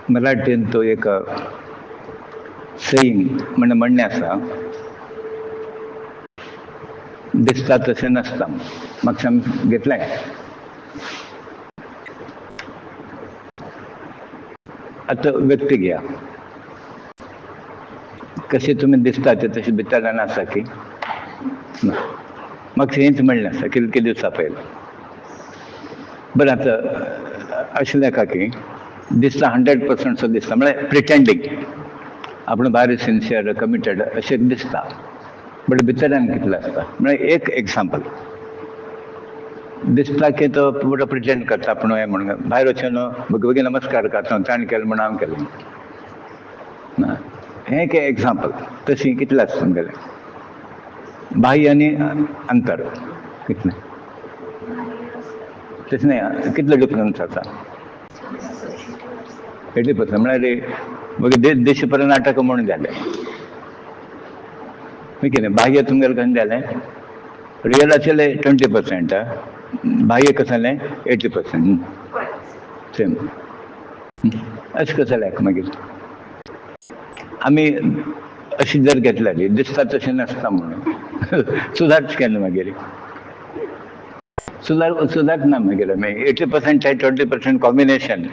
मराठीन तो एक सेईंग म्हणजे म्हणणे असा, दिसता तसे नसता. मागचा घेतलाय. आता व्यक्ती घ्या, कसे तुम्ही दिसता ते तसे भितर नसा की मग हेच म्हणलं असतं किती दिवसा पहिलं. बरं आता असल्या का की दिसता 100% दिसता म्हणजे प्रिटेंडिंग आपण भारी सिन्सियर कमिटेड असे दिसता, बट भितरान कितलं असता. म्हणजे एक एक्झाम्पल दिसता की तो पुढं प्रिटेंड करता आपण हे म्हणून भायर वचून बघी नमस्कार करता ताण केलं म्हणून हांव केलें ना. हे एक एक्झाम्पल तशी कितलं आसता तुमगेलें बाह्य आणि अंतर कितलें तशें नाही कितलो डिफरन्स आसा 80% म्हणजे देशपर्यंत नाटक म्हणून जालें कितें बाह्य तुमगेलें खंय जालें रियल आशिल्लें 20%, बाह्य कसं जालें 80%. सेम अशें कसं जालें मागीर आमी अशी जर घेतल्यारी दिसता तशें नासता म्हणून सुदारच केन्ना मागीर सुदारना मागीर 80% 20% कॉम्बिनेशन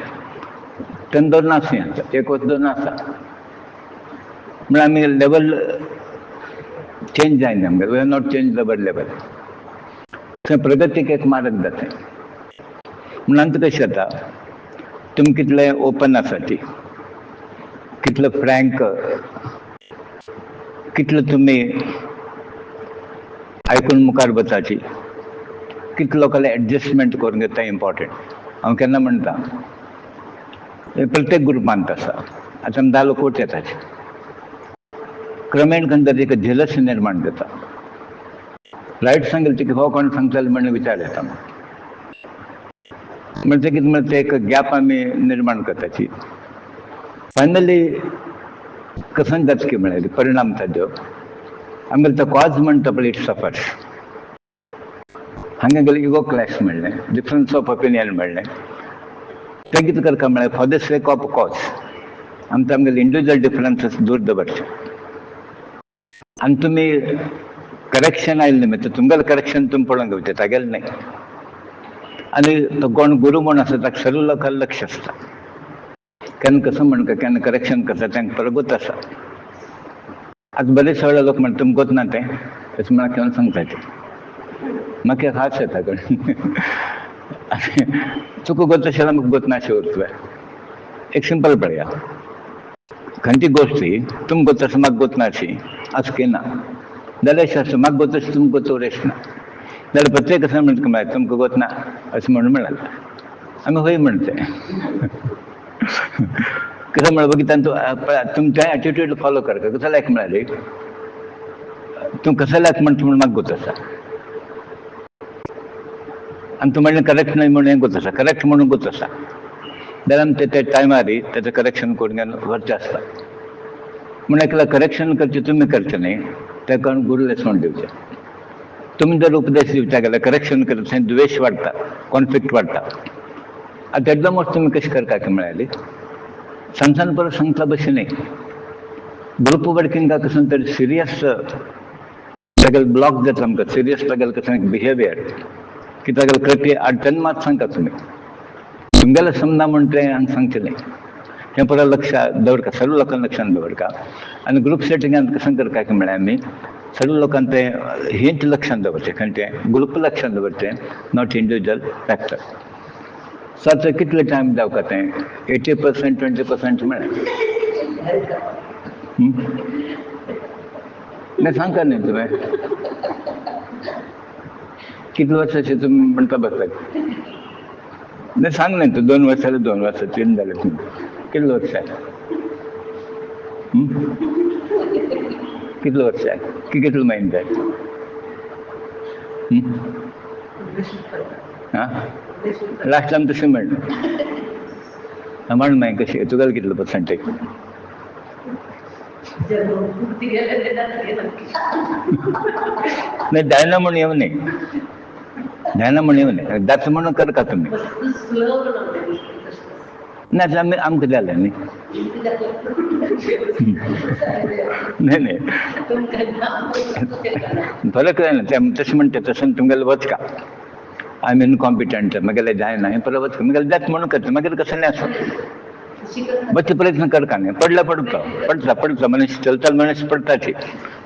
तेन्ना दोन नासता एक वच दोन आसा म्हण आमी लेवल चेंज जायना आमगेलें we are not change our level. थंय प्रगतीक एक मार्ग जाता म्हणून कशें जाता तुमी कितले ओपन आसा ती कितलो फ्रँक कितलो तुमी आयकून मुखार वचाची कितलो लोकांले एडजस्टमेंट करून घेता इम्पॉर्टंट. हांव केन्ना म्हणटा प्रत्येक ग्रुपांत आसा आतां आमी 10 लोक कोट येताचे क्रमेण खंय तरी एक झेलस निर्माण जाता. रायट सांगेल तिका हो कोण सांगतले म्हणून विचार येता म्हणजे कितें म्हणजे ते एक गॅप आमी निर्माण करताची. फायनली कसं जाता की म्हळ्यार परिणाम ताजो आमगेले तो कॉज म्हणटा पळय इट सफर्स. हांगा गेले इगो क्लॅश म्हणलें डिफरन्स ऑफ ओपिनियन म्हणलें तें कितें करता म्हळ्यार for the sake of cause आमकां आमगेले इंडिविज्युअल डिफरन्सीस दूर दवरचे आनी तुमी करेक्शन आयले निमित्त तुमगेलें करेक्शन तुमी पळोवन घेवचें तागेलें न्हय. आनी तो कोण गुरू म्हूण आसा ताका सर्व लोकांक लक्ष आसता केन्ना कसं म्हणटा केन्ना करेक्शन करता तांकां प्रगत आसा. आतां बरे सगळे लोक म्हणटा तुमकां गोत ना तें अशें म्हाका केन्ना सांगता तें म्हाका एक हांस येता कळ्ळें तुका गोत आशिल्लें म्हाका गोत नाशें उरतलें. एक सिंपल पळया खंयची गोश्ट ही तुमकां गोत आसा म्हाका गोत ना अशी आसकी ना जाल्यार अशें आसता म्हाका गोत आसा तुमकां गोत उरेश ना जाल्यार प्रत्येक असं म्हणटा म्हळ्यार तुमकां गोत ना अशें म्हणून म्हणाला आमी हय म्हणटा कसं म्हळ्यार बघितल्यार तुमच्या एटिट्यूड फॉलो करता कसं लायक म्हळ्यार तूं कसं लायक म्हणटा म्हणून म्हाका गोत आसा आनी तूं म्हणलें करेक्ट न्हय म्हणून हें गोत आसा करेक्ट म्हणून गोत आसा जाल्यार आमी ते टायमार तेजें करेक्शन करून व्हरचें आसता. म्हण एकला करेक्शन करचें तुमी करचें न्हय तेका कोण गुरू रेस्पॉन्ड दिवचें. तुमी जर उपदेश दिवचा गेल्यार करेक्शन करता थंय द्वेश वाडटा कॉन्फ्लिक्ट वाडटा. आतां एकदम तुमी कशें करता की म्हळ्यार सांगसान परत सांगता बशें न्हय ग्रुप वर्किंगाक कसं तरी सिरियस तागेले ब्लॉक जाता आमकां सिरियस तागेलें कसं बिहेवियर की तागेलें कृती तेन्ना मात सांगता तुमी तुमगेलें समना म्हण तें हांगा सांगचें न्हय तें परत लक्षांत दवरता सर्व लोकांक लक्षांत दवरता. आनी ग्रूप सेटिंगांत कसं करता की म्हळ्यार आमी सर्व लोकांक तें हेंच लक्षांत दवरचें खंय तें ग्रुप लक्षांत दवरचें नॉट इंडिविज्युअल फॅक्टर. सो आतां कितले टायम जावका तें 80% 20% म्हळ्यार नाही सांगता न्ही तुवें कितले वर्सांचे तुमी म्हणटा बसता नाही सांग न्ही तूं 2 वर्सां जाल्यार 2 वर्सां 3 जाल्यार 3 कितले वर्सां कितले वर्सां की कितले म्हयने जाय आं लास्ट टायम तशें म्हणलें म्हण मागीर कशें तुगेलें कितले पर्संटेज नाही द्यायला म्हणून येऊ नये, द्यायला म्हणून येऊ नये, द्याच म्हणून कर का तुम्ही नाही आम्ही आमचं द्यायला नाही नाही फरक आहे ना त्या तसं म्हणते तसं तुम्हाला वच का आय मीन कॉम्पिटंट मग जाय नाही पर वच मग द्याच म्हणून करते मग कसं नाही असं बच्चे प्रयत्न कर का नाही पडला पडतं मनुष्य चलचाल मनुष्य पडताची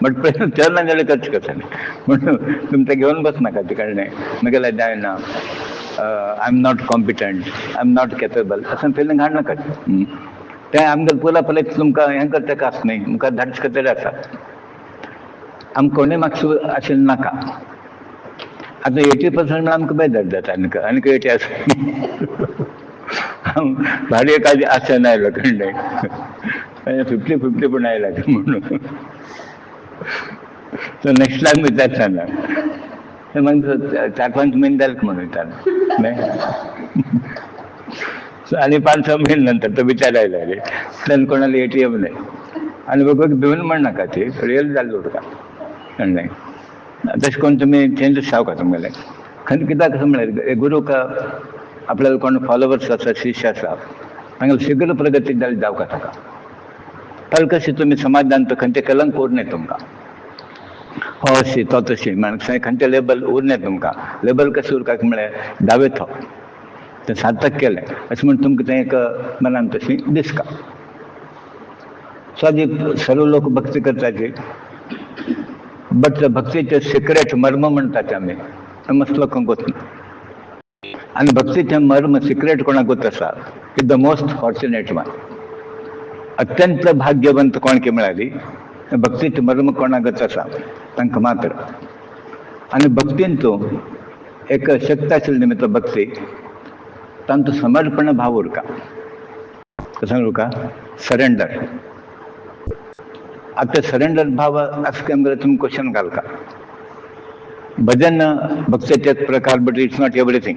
बट प्रयत्न चल ना झाले करच कसं नाही म्हणून तुमचं घेऊन बस नका तिकडे मग जाय ना I am not competent I am not capable असं फिलिंग हाड नका त्या आमकां पुला पलयत तुमकां हें करता कास न्ही मुखार धाडच करतले आसा आमकां कोणें म्हाका आशिल्लें नाका आतां 80% आमकां बेजार जाता आनीक 80 आसा भाडी एखादी आशा नाही लोखंडे 50-50 पण आयला म्हणून सो नेक्स्ट टायम विचार सांगा मग 4-5 महिने जाले म्हणून विचार नाही आणि 5-6 महिन्यानंतर तो विचारायला रे त्यानं कोणाला ATM नाही आणि बघ भिवून म्हण नका ते रिअल जाल्लो तुका नाही तशें करून तुमी चेंजीस जावं का तुमगेले खंय कित्याक कसं म्हळ्यार गुरू का आपल्याला कोण फॉलोवर्स आसा शिष्य आसा तांकां शीघ्र प्रगती जाली जावं का ताका फाल्यां कशें तुमी समाजांत खंयचे कलंक उरना तुमकां हो अशी तो तशी म्हणजे खंयचे लेबल उरना तुमकां लेबल कशें उरपाक म्हळ्यार दावे तो तें सार्थक केलें अशें म्हण तुमकां तें एक मनान तशी दिसता सो जी सर्व लोक भक्ती करताचे बट भक्तीचे सिक्रेट मर्म म्हणटात आमी मस्त लोकांक वचना आनी भक्तीचें मर्म सिक्रेट कोणाक गोत आसा is the most fortunate one अत्यंत भाग्यवंत कोण की म्हळ्यारी भक्तीचें मर्म कोणाक गोत आसा तांकां मात्र आनी भक्तीन तूं एक शक्त आशिल्ली निमित्त भक्ती तांचो समर्पण भाव उरका कसं उरका सरेंडर आता सरेंडर भाव असं केम केलं तुम्ही क्वेश्चन घालता भजन भक्तीचे एक प्रकार बट इट्स नॉट एव्हरीथिंग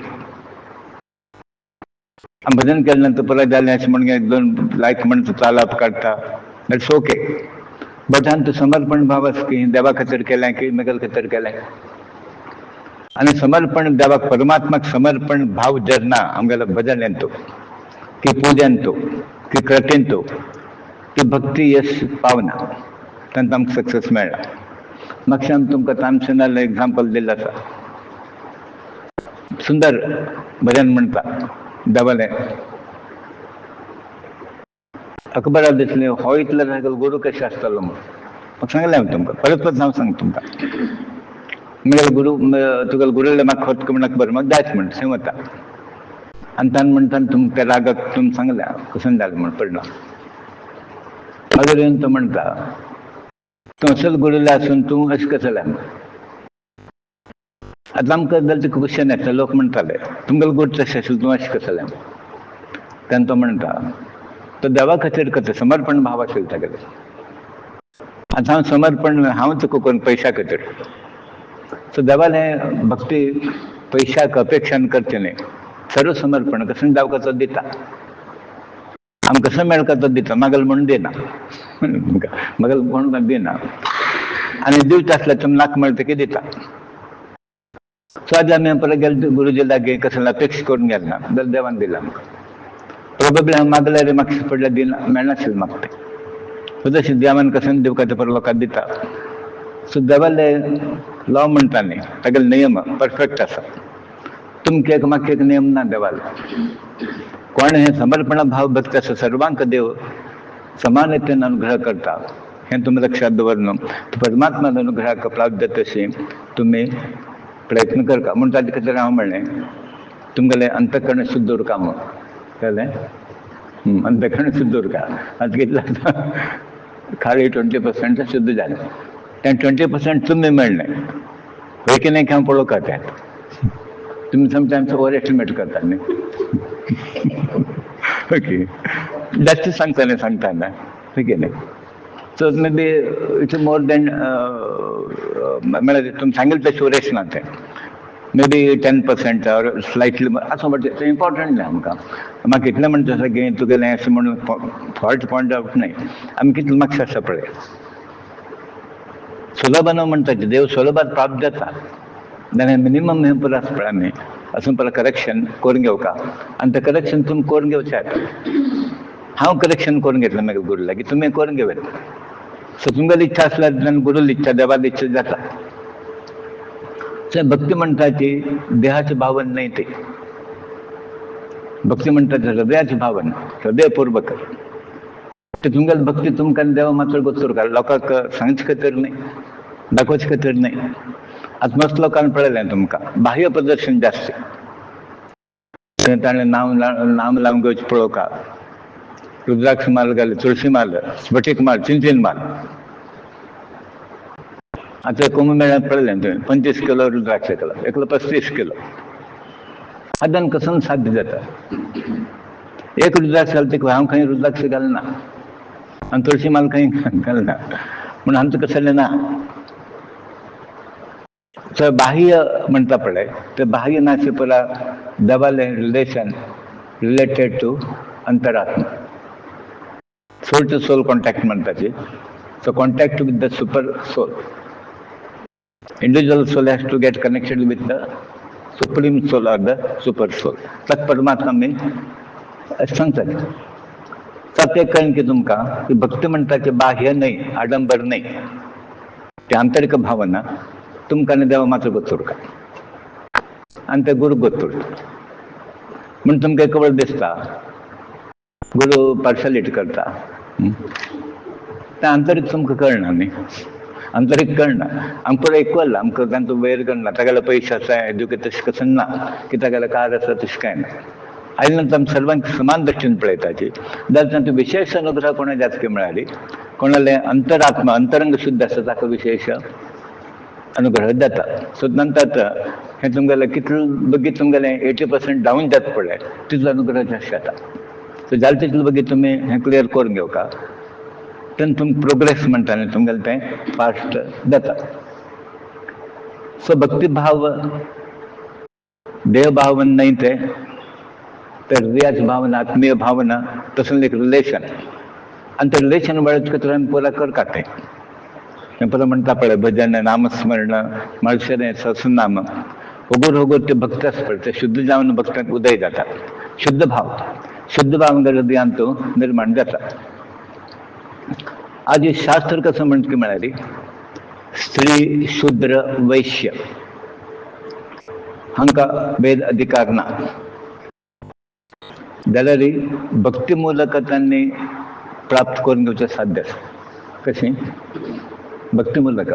भजन केल्यानंतर परत जालें अशें म्हणून 2 लायक म्हणून चालप काडटा दॅट्स ओके बट हांव समर्पण भाव आसा की देवा खातीर केलें की मेगल खातीर केलें आनी समर्पण देवाक परमात्माक समर्पण भाव जर ना आमगेलो भजन येतो की पूजन तो की कृतीन तो ती भक्ती यश पावना तांकां आमकां सक्सेस मेळना म्हाका तुमकां तामसेनाल एग्जाम्पल दिल्लें आसा सुंदर भजन म्हणटा देवालें अकबराक दिसलें हो इतलो गुरू कशें आसतलो म्हूण म्हाका सांगलें हांवें तुमकां परत हांव सांगता तुमकां म्हगेलो गुरू तुगेलो गुरुले म्हाका खत म्हणून बरें म्हाका जायच म्हण थंय वता आनी ताणें म्हणटा तुमकां त्या रागाक तुमी सांगलें कसं जालें म्हण पडलो मागीर येवन तो म्हणटा तूं असल गुरुले आसून तूं अशें कसो जालें आतां आमकां जाल्यार क्वेश्चन येता लोक म्हणटाले तुमगेलो गुरू तशें आशिल्लो तूं अशें कसो जालें तेन्ना तो म्हणटा तो देवा खातीर करता समर्पण भाव आशिल्लो तागेलो आतां हांव समर्पण हांव तुका करून पयशा खातीर सो देवालें भक्ती पयशाक अपेक्षान करचें न्ही सर्व समर्पण कसं जावका तो दिता आमकां कसं मेळका तो दिता मागल म्हणून दिना मागल म्हणून दिना आनी दिवचें आसल्यार तुमी नाका म्हणटा की दिता सो आज आमी परत गेले गुरुजी लागीं कसं अपेक्षा करून गेले ना जाल्यार देवान दिला आमकां प्रोबेबली हांव मागल्यार म्हाका पडल्यार दिना मेळनाशिल्लें म्हाका तें सो तशें देवान कसं दिवका ते परत लोकांक दिता सो देवाले लॉ म्हणटा न्ही तागेले नियम परफेक्ट आसा तुमकां एक म्हाका एक नियम ना देवाले कोण हे समर्पण भाव भक्त आसा सर्वांक देव समानतेन अनुग्रह करता हें तुमी लक्षात दवरन परमात्मा अनुग्रहाक प्राप्त तशी तुमी प्रयत्न करता म्हूण ताजे खातीर हांव म्हणलें तुमगेलें अंतकरण शुद्ध उरका म्हूण कळ्ळें अंतकरण शुद्ध उरका आतां कितलें जाता खाली 20% शुद्ध जालें तें 20% तुमी मेळ्ळें खंय की नाही हांव पळोवका तें तुमी समटायम्स ओवर एस्टिमेट करता न्ही ओके जास्त सांगता ना ठीक आहे so may be it's more than म्हळ्यार तुमी सांगिल्लें तशें उरेश ना तें मे बी 10% ऑर स्लायटली असं म्हणते ते इम्पॉर्टंट नाही आमकां. म्हाका इतलें म्हणटा आसा की तुगेलें अशें म्हणून फॉल्ट पॉयंट आउट नाही. आमी कितलें म्हाका आसा पळय सुलभान म्हणटा की देव सुलभात प्राप्त जाता. जाल्यार मिनिमम हें पळय आसा पळय आमी असून पळय करेक्शन करून घेवका आनी तें करेक्शन तुमी करून घेवचें आता. हांव करेक्शन करून घेतलें मागीर गुरू लागीं तुमी करून घेवया. सो तुमगेली इच्छा आसल्यार गुरूली इच्छा देवाली इच्छा जाता. भक्ती म्हणटा ती देहाची भावन नाही ते. भक्ती म्हणटा ती हृदयाची भावन हृदयपूर्वक. ते तुमगेली भक्ती तुमकां देव मात्र गोचूर का लोकांक सांगचे खातीर नाही दाखोवचे खातीर नाही. आतां मस्त लोकांनी पळयलें तुमकां बाह्य प्रदर्शन जास्त. ताणें नाम लावन घेवचें पळोवका रुद्राक्ष माल घाली तुळशी माल स्फटीक माल चिंचिन माल. आता कुंभमेळ्यात पळयलें तुवें 25 किलो रुद्राक्ष केला एकलो 35 किलो. आदान कसून साध्य जाता. एक रुद्राक्ष घालता हांव खंय रुद्राक्ष घालना आनी तुळशी माल खंय घालना म्हणून आमचं कसलें ना. तर बाह्य म्हणटा पळय ते बाह्य नाशे पळय देवालें रिलेशन रिलेटेड टू अंतरात्मा. सोल टू सोल कॉन्टॅक्ट म्हणटा ती. So contact with the super soul. Individual soul has to get connected with the supreme soul or the super soul. तक परमात्मा मी सांगतात. तर ते कळन की तुमकां की भक्ती म्हणटा की बाह्य नाही आडंबर नाही ते आंतरिक भावना तुमकां आनी देवा मात्र गोचूर का आनी ते गुरू गोचूर. म्हण तुमकां एक वेळ दिसता गुरू पार्शलिटी करता तें आंतरीक तुमकां कळना न्ही. आंतरीक कळना आमकां इक्वल आमकां तांचो वयर कळना. तागेले पयशे आसा एज्युकेट तशें कसं ना की तागेले कार आसा तशें कांय ना. आयले नंतर आमी सर्वांक समान दृश्टीन पळयताची. जाल्यार तांचो विशेष अनुग्रह कोणा जातकी मेळ्ळी कोणाले अंतरात्मा अंतरंग शुद्ध आसा ताका विशेष अनुग्रह जाता. सो नंतर हें तुमगेलें कितलें बेगीन तुमगेलें 80% डावन जाता पळय तितलो अनुग्रह जास्त जाता. सो जालें तितलें बेगीन तुमी हें क्लियर करून घेवका तेन्ना तुमकां प्रोग्रेस म्हणटा न्ही तुमगेलें तें फास्ट जाता. सो भक्तिभाव देह भावन नाही ते हृदयाची भावना आत्मीय भावना तसं एक रिलेशन आणि ते रिलेशन वाढत खातीर आमी पयला करता तें पयला म्हणटा पळय भजन नामस्मरण मळशें सहस्रनाम होगोर होगोर ते भक्त आसा पळय ते शुद्ध जावन भक्तांक उदय जाता. शुद्ध भाव हृदयांत निर्माण जाता. आज शास्त्र कसं म्हणटा की म्हळ्यार स्त्री शूद्र वैश्य हांकां भेद अधिकार ना. जाल्यार भक्ती मूलक तांणी प्राप्त करून घेवचें साध्य आसा. कशें भक्ती मूलक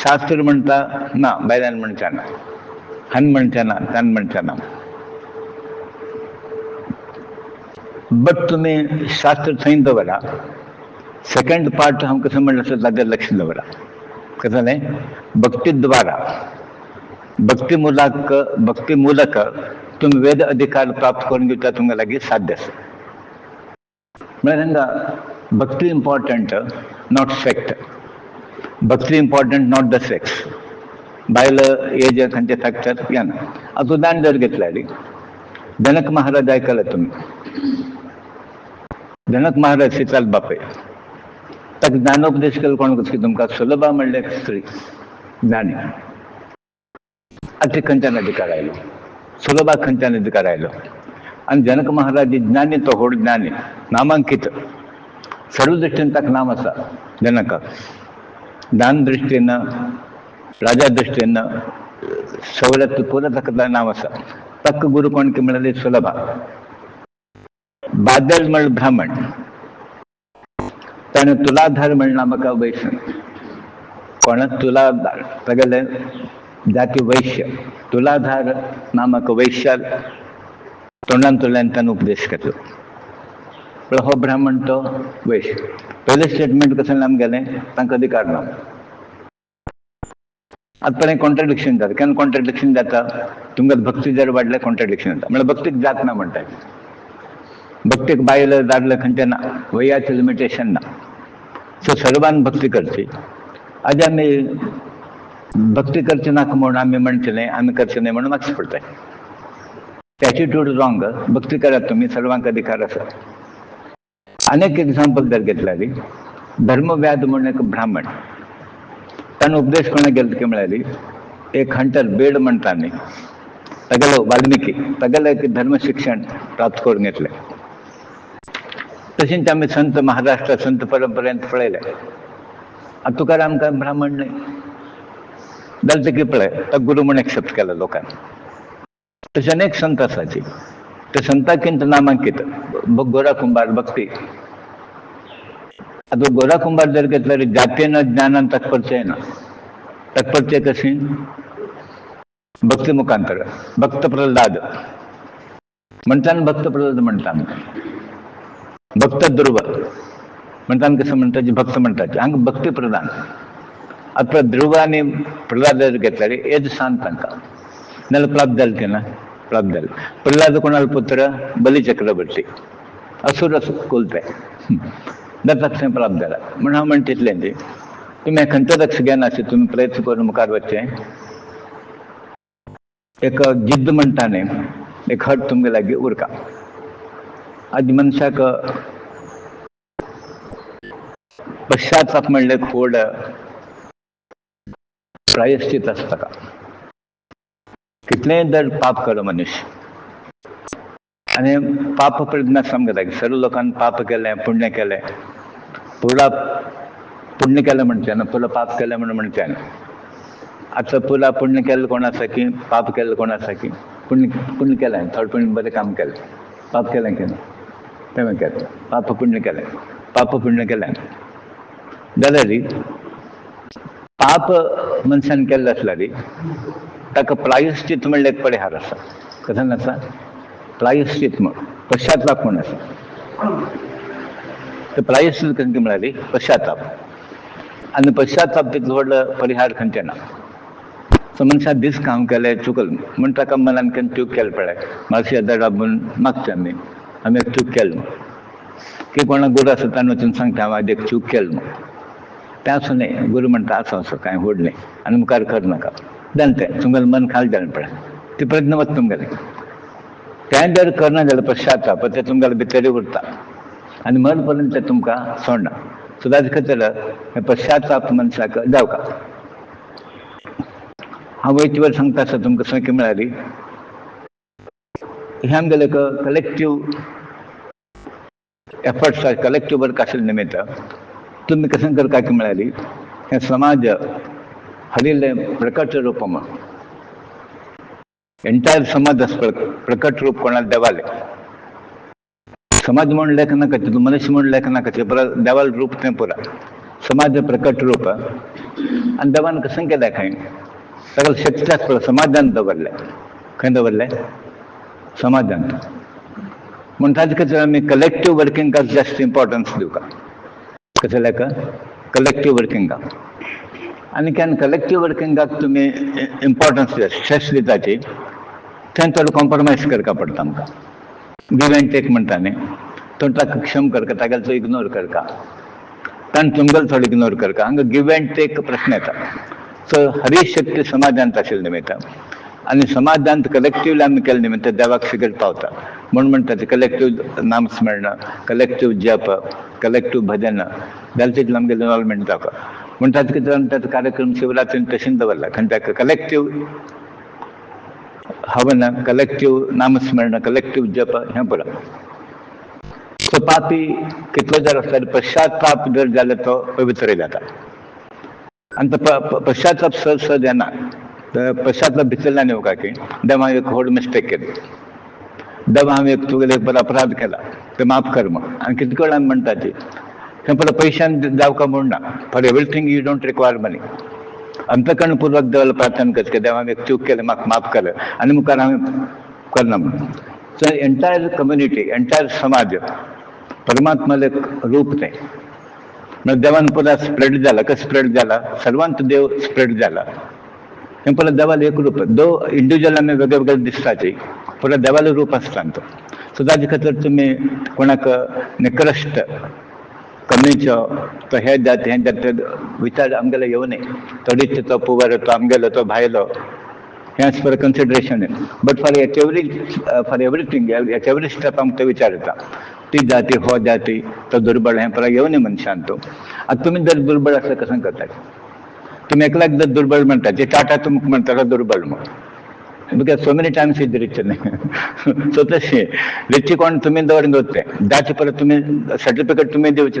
शास्त्र म्हणटा ना बायलान म्हणचें ना हान म्हणचें ना तान म्हणचें ना. बट तुमी शास्त्र थंय दवरा. सेकंड पार्ट हांव कसं म्हणलें आसा ताजेर लक्ष दवरा. कसं जालें भक्तीद्वारा भक्ती मूलक तुम्ही वेद अधिकार प्राप्त करून घेवचा तुमगे लागीं साध्य आसा. म्हळ्यार हांगा भक्ती इम्पॉर्टंट नॉट फॅक्ट. भक्ती इम्पॉर्टंट नॉट द सेक्स. बायल एज खंयचे फॅक्टर या ना. आता उदाहरण जर घेतल्यार जनक महाराज आयकला तुमी. जनक महाराज सीताल बापय ताका ज्ञानोपदेश केलो कोण की तुमकां सुलभा म्हणले स्त्री ज्ञानी. आतां खंयच्यान अधिकार आयलो सुलभा खंयच्यान अधिकार आयलो आनी जनक महाराज ज्ञानी तो व्हड ज्ञानी नामांकीत सर्व दृश्टीन ताका नाम आसा जनकाक. ज्ञान दृश्टीन राजा दृश्टीन सवलत पुरो ताका नाम आसा. ताका गुरू कोण की म्हळ्यार सुलभा. बादल म्हण ब्राह्मण ताणें तुलाधार म्हण नामका वैश्य कोण तुलाधार तागेले जाती वैश्य तुलाधार नामक वैश्य तोंडान तुल्यान ताणें उपदेश केलो. पण हो ब्राह्मण तो वैश्य. पयलें स्टेटमेंट कशें नाम गेलें तांकां अधिकार ना. आतां पळय कॉन्ट्रडिक्शन जाता. केन्ना कॉन्ट्रडिक्शन जाता तुमकां भक्ती जर वाडलें कॉन्ट्रडिक्शन जाता. म्हळ्यार भक्तीक जात ना म्हणटा. भक्तीक बायल दादले खंयचे ना वयाचें लिमिटेशन ना. सो सर्वान भक्ती करची. आज आमी भक्ती करचे नाका म्हणून आम्ही म्हणचे नाही, आम्ही करचे नाही म्हणून मागच पडताय. Attitude wrong. भक्ती करा तुम्ही, सर्वांक अधिकार असं. अनेक एक्झाम्पल जर घेतल्याली, धर्मव्याध म्हणून एक ब्राह्मण, त्यांना उपदेश कोणा गेलं की मिळाली, एक हंटर बेड म्हणताना तगल वाल्मिकी तगल एक धर्म शिक्षण प्राप्त करून घेतले. तशीच आम्ही संत महाराष्ट्र संत परंपरेत पळयले. तुकाराम काय ब्राह्मण नाही, दलते की पळय तर गुरु म्हणून एक्सेप्ट केलं लोकांनी. तसे अनेक संत असायचे. ते संतांकिंत नामांकित गोरा कुंभार भक्ती. आता गोरा कुंभार जर घेतलं तरी जातीनं ज्ञानान तत्परचय ना. तत्परचय कशी? भक्ती मुखांतर. भक्त प्रल्हाद म्हणताना भक्त प्रल्हाद म्हणतात. भक्त ध्रुव म्हणताना कसं म्हणतात? भक्त म्हणतात अंग भक्ती प्रधान. आता ध्रुव आणि प्रल्हाद जर घेतला एज शांतांका नाला प्राप्त झालं ते ना, प्राप्त झालं. प्रल्हाद कोणाला पुत्र? बलिचक्रवर्ती. असुर कुलताय दत्ताक्षण प्राप्त झाला म्हणून हा म्हणते तुम्ही खंतदक्ष ज्ञान असे तुम्ही प्रयत्न करून मुखार वच्चे. एक जिद्द म्हणताने एक हट तुमगे लागे उरका. आज मनशाक पश्चाताप म्हणले खोड प्रायश्चित असतं का? कितले दर पाप कर मनुष्य आणि पाप प्रज्ञा समजत सर्व लोकांनी पाप केलंय पुण्य केलंय. पुढा पुण्य केलं म्हणते ना, पुढं पाप केलं म्हणून म्हणते ना. आता पुढा पुण्य केलं कोणासाठी, पाप केलं कोणासाठी? पुण्य केलंय, थोडं पुण्य बरे काम केलं. पाप केलं की नाही तेव्हा केलं. पाप पुण्य केलंय, पाप पुण्य केलंय. दादाजी पाप मनशान केलं असला री ताका प्रायश्चित म्हणलं एक परिहार असा. कसं नसा? प्रायश्चित मग पश्चाताप म्हणून असं. तर प्रायश्चित खंती मिळाली पश्चाताप. आणि पश्चाताप तिथलं व्हडलं परिहार खंते ना. सो मनशा दीस काम केलंय चुकल म्हण ताका मनान कन चूक केलं पडे. मागशी येदा राबून मागचे आम्ही एक चूक केलं मग की कोणा गुरु असं त्यांना वचून सांगता हांव एक चूक केलं मग. ते असं नाही. गुरु म्हणता असं असं काय होड नाही आणि मुखार कर नका जाणते तुमगेलं मन खाली जाणं पडे. ती प्रज्ञा वत तुमगेले त्या जर करणं झालं पश्चाताप ते तुमगेलं भितरी उरता आणि मरपर्यंत तुमका सोडणार. सुद्धा खतर पश्चाताप मनशाक जाव का. हा वयतीवर सांगता असं तुमकां संख्या मिळाली. हे आमगेले कलेक्टिव्ह एफर्ट्स कलेक्टिव्ह वर्क असेल निमित्त तुम्ही कसं कर काय मिळाली. हे समाज हरिले प्रकट रूप म्हणून एंटायर समाज प्रकट रूप कोणाला देवाले. समाज म्हणून लेख नका तू मनुष्य म्हणून लेख नका परत देवाल रूप ते पुरा समाज प्रकट रूप. आणि देवान कसं केलं खाय सगळं शक्ती समाजान दवरलंय. खंय दवरलंय? समाजांत. म्हणून ताजे खातीर आमी कलेक्टिव्ह वर्किंगाक जास्त इम्पॉर्टन्स दिवं का. कसं लेका कलेक्टिव्ह वर्किंगाक. आनी केन्ना कलेक्टिव्ह वर्किंगाक तुमी इम्पॉर्टन्स दिता स्ट्रेस दिताची थंय थोडं कॉम्प्रोमायज करका पडटा आमकां. गिव एंड टेक म्हणटा न्ही तो ताका क्षम करका तागेलो तो इग्नोर करका ताणें तुमगेलो थोडो इग्नोर करका. हांगा गिव एंड टेक प्रश्न येता. सो हरी शक्ती समाजांत आशिल्ले निमित्त आणि समाजांत कलेक्टिव्हली आमी केले निमित्त देवाक सिगरेट पावता. म्हणून म्हणटा ते कलेक्टिव्ह नामस्मरण कलेक्टिव्ह जप कलेक्टिव्ह भजन जाल्यार तितलें आमगे इन्वॉल्वमेंट जावता. म्हणून ताजे खातीर आमी ताचो कार्यक्रम शिवरात्रीन तशेंच दवरला. कारण ताका कलेक्टिव्ह हवन कलेक्टिव्ह नामस्मरण कलेक्टिव्ह जप हें पुरो. सो पापी कितलो जर आसता पश्चाताप जर जालो तो पवित्र जाता. आणि तो पश्चाताप सहज येना. पश्चाताप भितरल्यान येवका की देवा एक व्हड मिस्टेक केली. देवा हांवें एक तुगेलो एक बरो अपराध केला ते माफ कर मग. आनी कितें कळ आमी म्हणटा ती थंय परत पयशान जावका म्हूण ना. For everything you don't require money. अंतकरणपूर्वक देवाला प्रार्थना करता की देवा हांवें एक चूक केलें म्हाका माफ कर आनी मुखार हांवें करना म्हणून. सो एंटायर कम्युनिटी एंटायर समाज परमात्माले रूप तें म्हणजे देवान पुरा स्प्रेड जाला. कसं स्प्रेड जाला? सर्वांत देव स्प्रेड जाला. हें पुरा देवाला एक रूप. दो इंडिव्हिज्युअल आमी वेगळे वेगळे दिसताची पुरा देवाला रूप आसता तो. सो ताजे खातीर तुमी कोणाक निकृश्ट कमीचो तो हे जात विचार आमगेलो येऊ नये तडीच तो पुवार तो आमगेलो तो भायलो हे as per consideration but for everything at every step आमकां तो विचार येता ती जाती हो जाती तो दुर्बळ हे पर येऊ नये मनशान तो आता तुम्ही जर दुर्बळ असं कसं करता तुम्ही एकलाच जर दुर्बळ म्हणता ते टाटा तुमक म्हणता दुर्बळ मग because so many times is rich so तशी रिची कोण तुम्ही दवरून घेते दाची परत तुम्ही सर्टिफिकेट तुम्ही दिवचे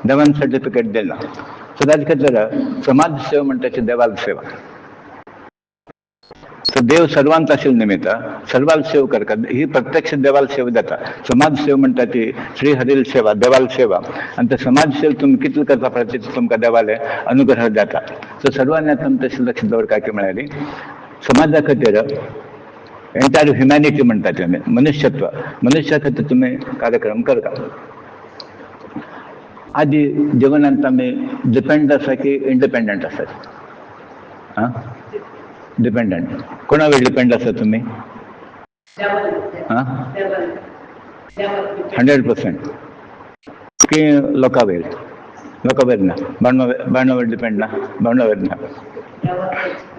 देवान सर्टिफिकेट दिला सो ताजे खातीर समाज सेवा म्हणटा देवाल सेवा सो देव सर्वांत आशिल्लो निमित्त सर्वाल सेवा करता ही प्रत्यक्ष देवाल सेवा जाता समाज सेवा म्हणटा ती श्री हरील सेवा देवाल सेवा आणि त्या समाज सेवा तुम्ही कितले करता पळय तितले तुमकां देवाले अनुग्रह जाता सो सर्वांनी आतां तशें लक्ष दवरपाक काय म्हळ्यार समाजा खातीर एंटायर ह्युमॅनिटी म्हणटा तुमी मनुष्या खातीर तुम्ही कार्यक्रम करता आदी जीवनांत आमी डिपेंड आसा की इंडिपेंडंट आसात आं डिपेंडंट कोणा वयर डिपेंड आसा तुमी 100% की लोकां वयर ना बाणा वयर डिपेंड ना बावणा वयर ना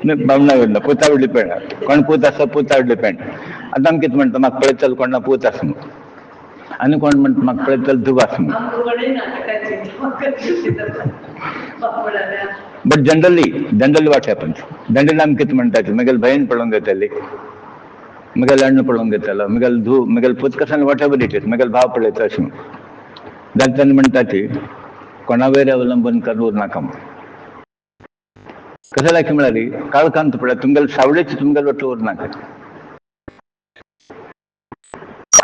बावणा वयर ना पुता वयर डिपेंड कोण पूत आसा पुता वयर डिपेंड आतां आमी कितें म्हणटा म्हाका पळयत चल कोणा पूत आसा म्हणून आनी कोण म्हणटा म्हाका पळयत चल धुव आसा म्हणून बट जनरली वाट हॅपन्स जनरली आमी कितें म्हणटात म्हगेली भयण पळोवंक घेतली म्हगेलो अण्ण पळोवंक घेतलो म्हगेलो धूव म्हगेलो पूत कसान वॉट एवर इट इज म्हगेलो भाव पळयता अशें म्हणून जाल्यार तेन्ना म्हणटा ती कोणा वयर अवलंबन करूं नाका म्हणून कशें लायक म्हळ्यार काळखांत पळय तुमगेलो सावळेची तुमगेलो वट्ट उर नाका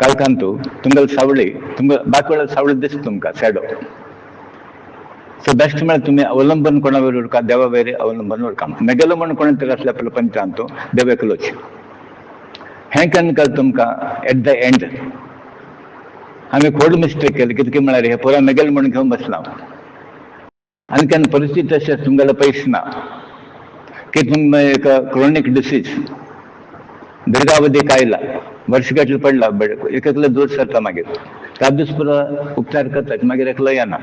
काळखांतू तुमगेलो सावळी तुमकां बाकी वेळार सावळी दिसता तुमकां शॅडो सो बेस्ट म्हळ्यार तुमी अवलंबन कोणा वयर उरका देवा वयर अवलंबन उरका मेगेलो म्हणून कोणा तरी आसल्या प्रपंचांत तो देव एकलोच हें केन्ना कळटा तुमकां एट द एंड आमी व्हड मिस्टेक केली कितें म्हळ्यार हे पुरो मेगेलो म्हणून घेवन बसला आनी केन्ना परिस्थिती अशी आसा तुमगेलो पयशे ना की तुम एक क्रोनीक डिसीज दीर्घावधी कायला वर्षगटले पडला एकले दूर सरता मागीर त्या दीस पुरो उपचार करतात मागीर एकलो येना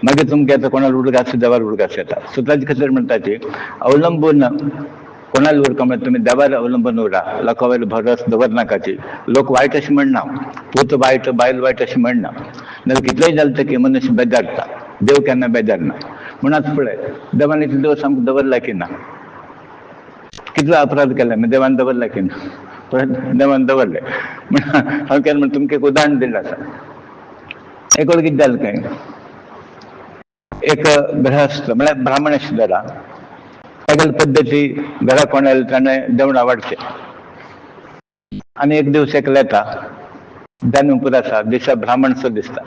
मागीर तुमकां येता कोणाल उडगास देवार उडगास येता सो ताजे खातीर म्हणटा ती अवलंबून कोणाल उरका म्हळ्यार तुमी देवार अवलंबून उरा लोकां वयर भरोस दवरनाकाची लोक वायट अशें म्हणना पूत वायट बायल वायट अशें म्हणना नाल्यार कितलेंय जालें की मनुश्य बेजारता देव केन्ना बेजारना म्हूण आतां पळय देवान इतले दिवस आमकां दवरला की ना कितलो अपराध केला देवान दवरला की ना पळय देवान दवरले म्हण हांव केन्ना म्हण तुमकां एक उदाहरण दिल्लें आसा एक वेळ कितें जालें काय एक गृहस्थ म्हळ्यार ब्राह्मण आशिल्लो सगळे पद्दती घरा कोण आयले ताणें जेवण आवडचें आनी एक दीस एकलो येता जन्म पुरो आसा दिसा ब्राह्मण सो दिसता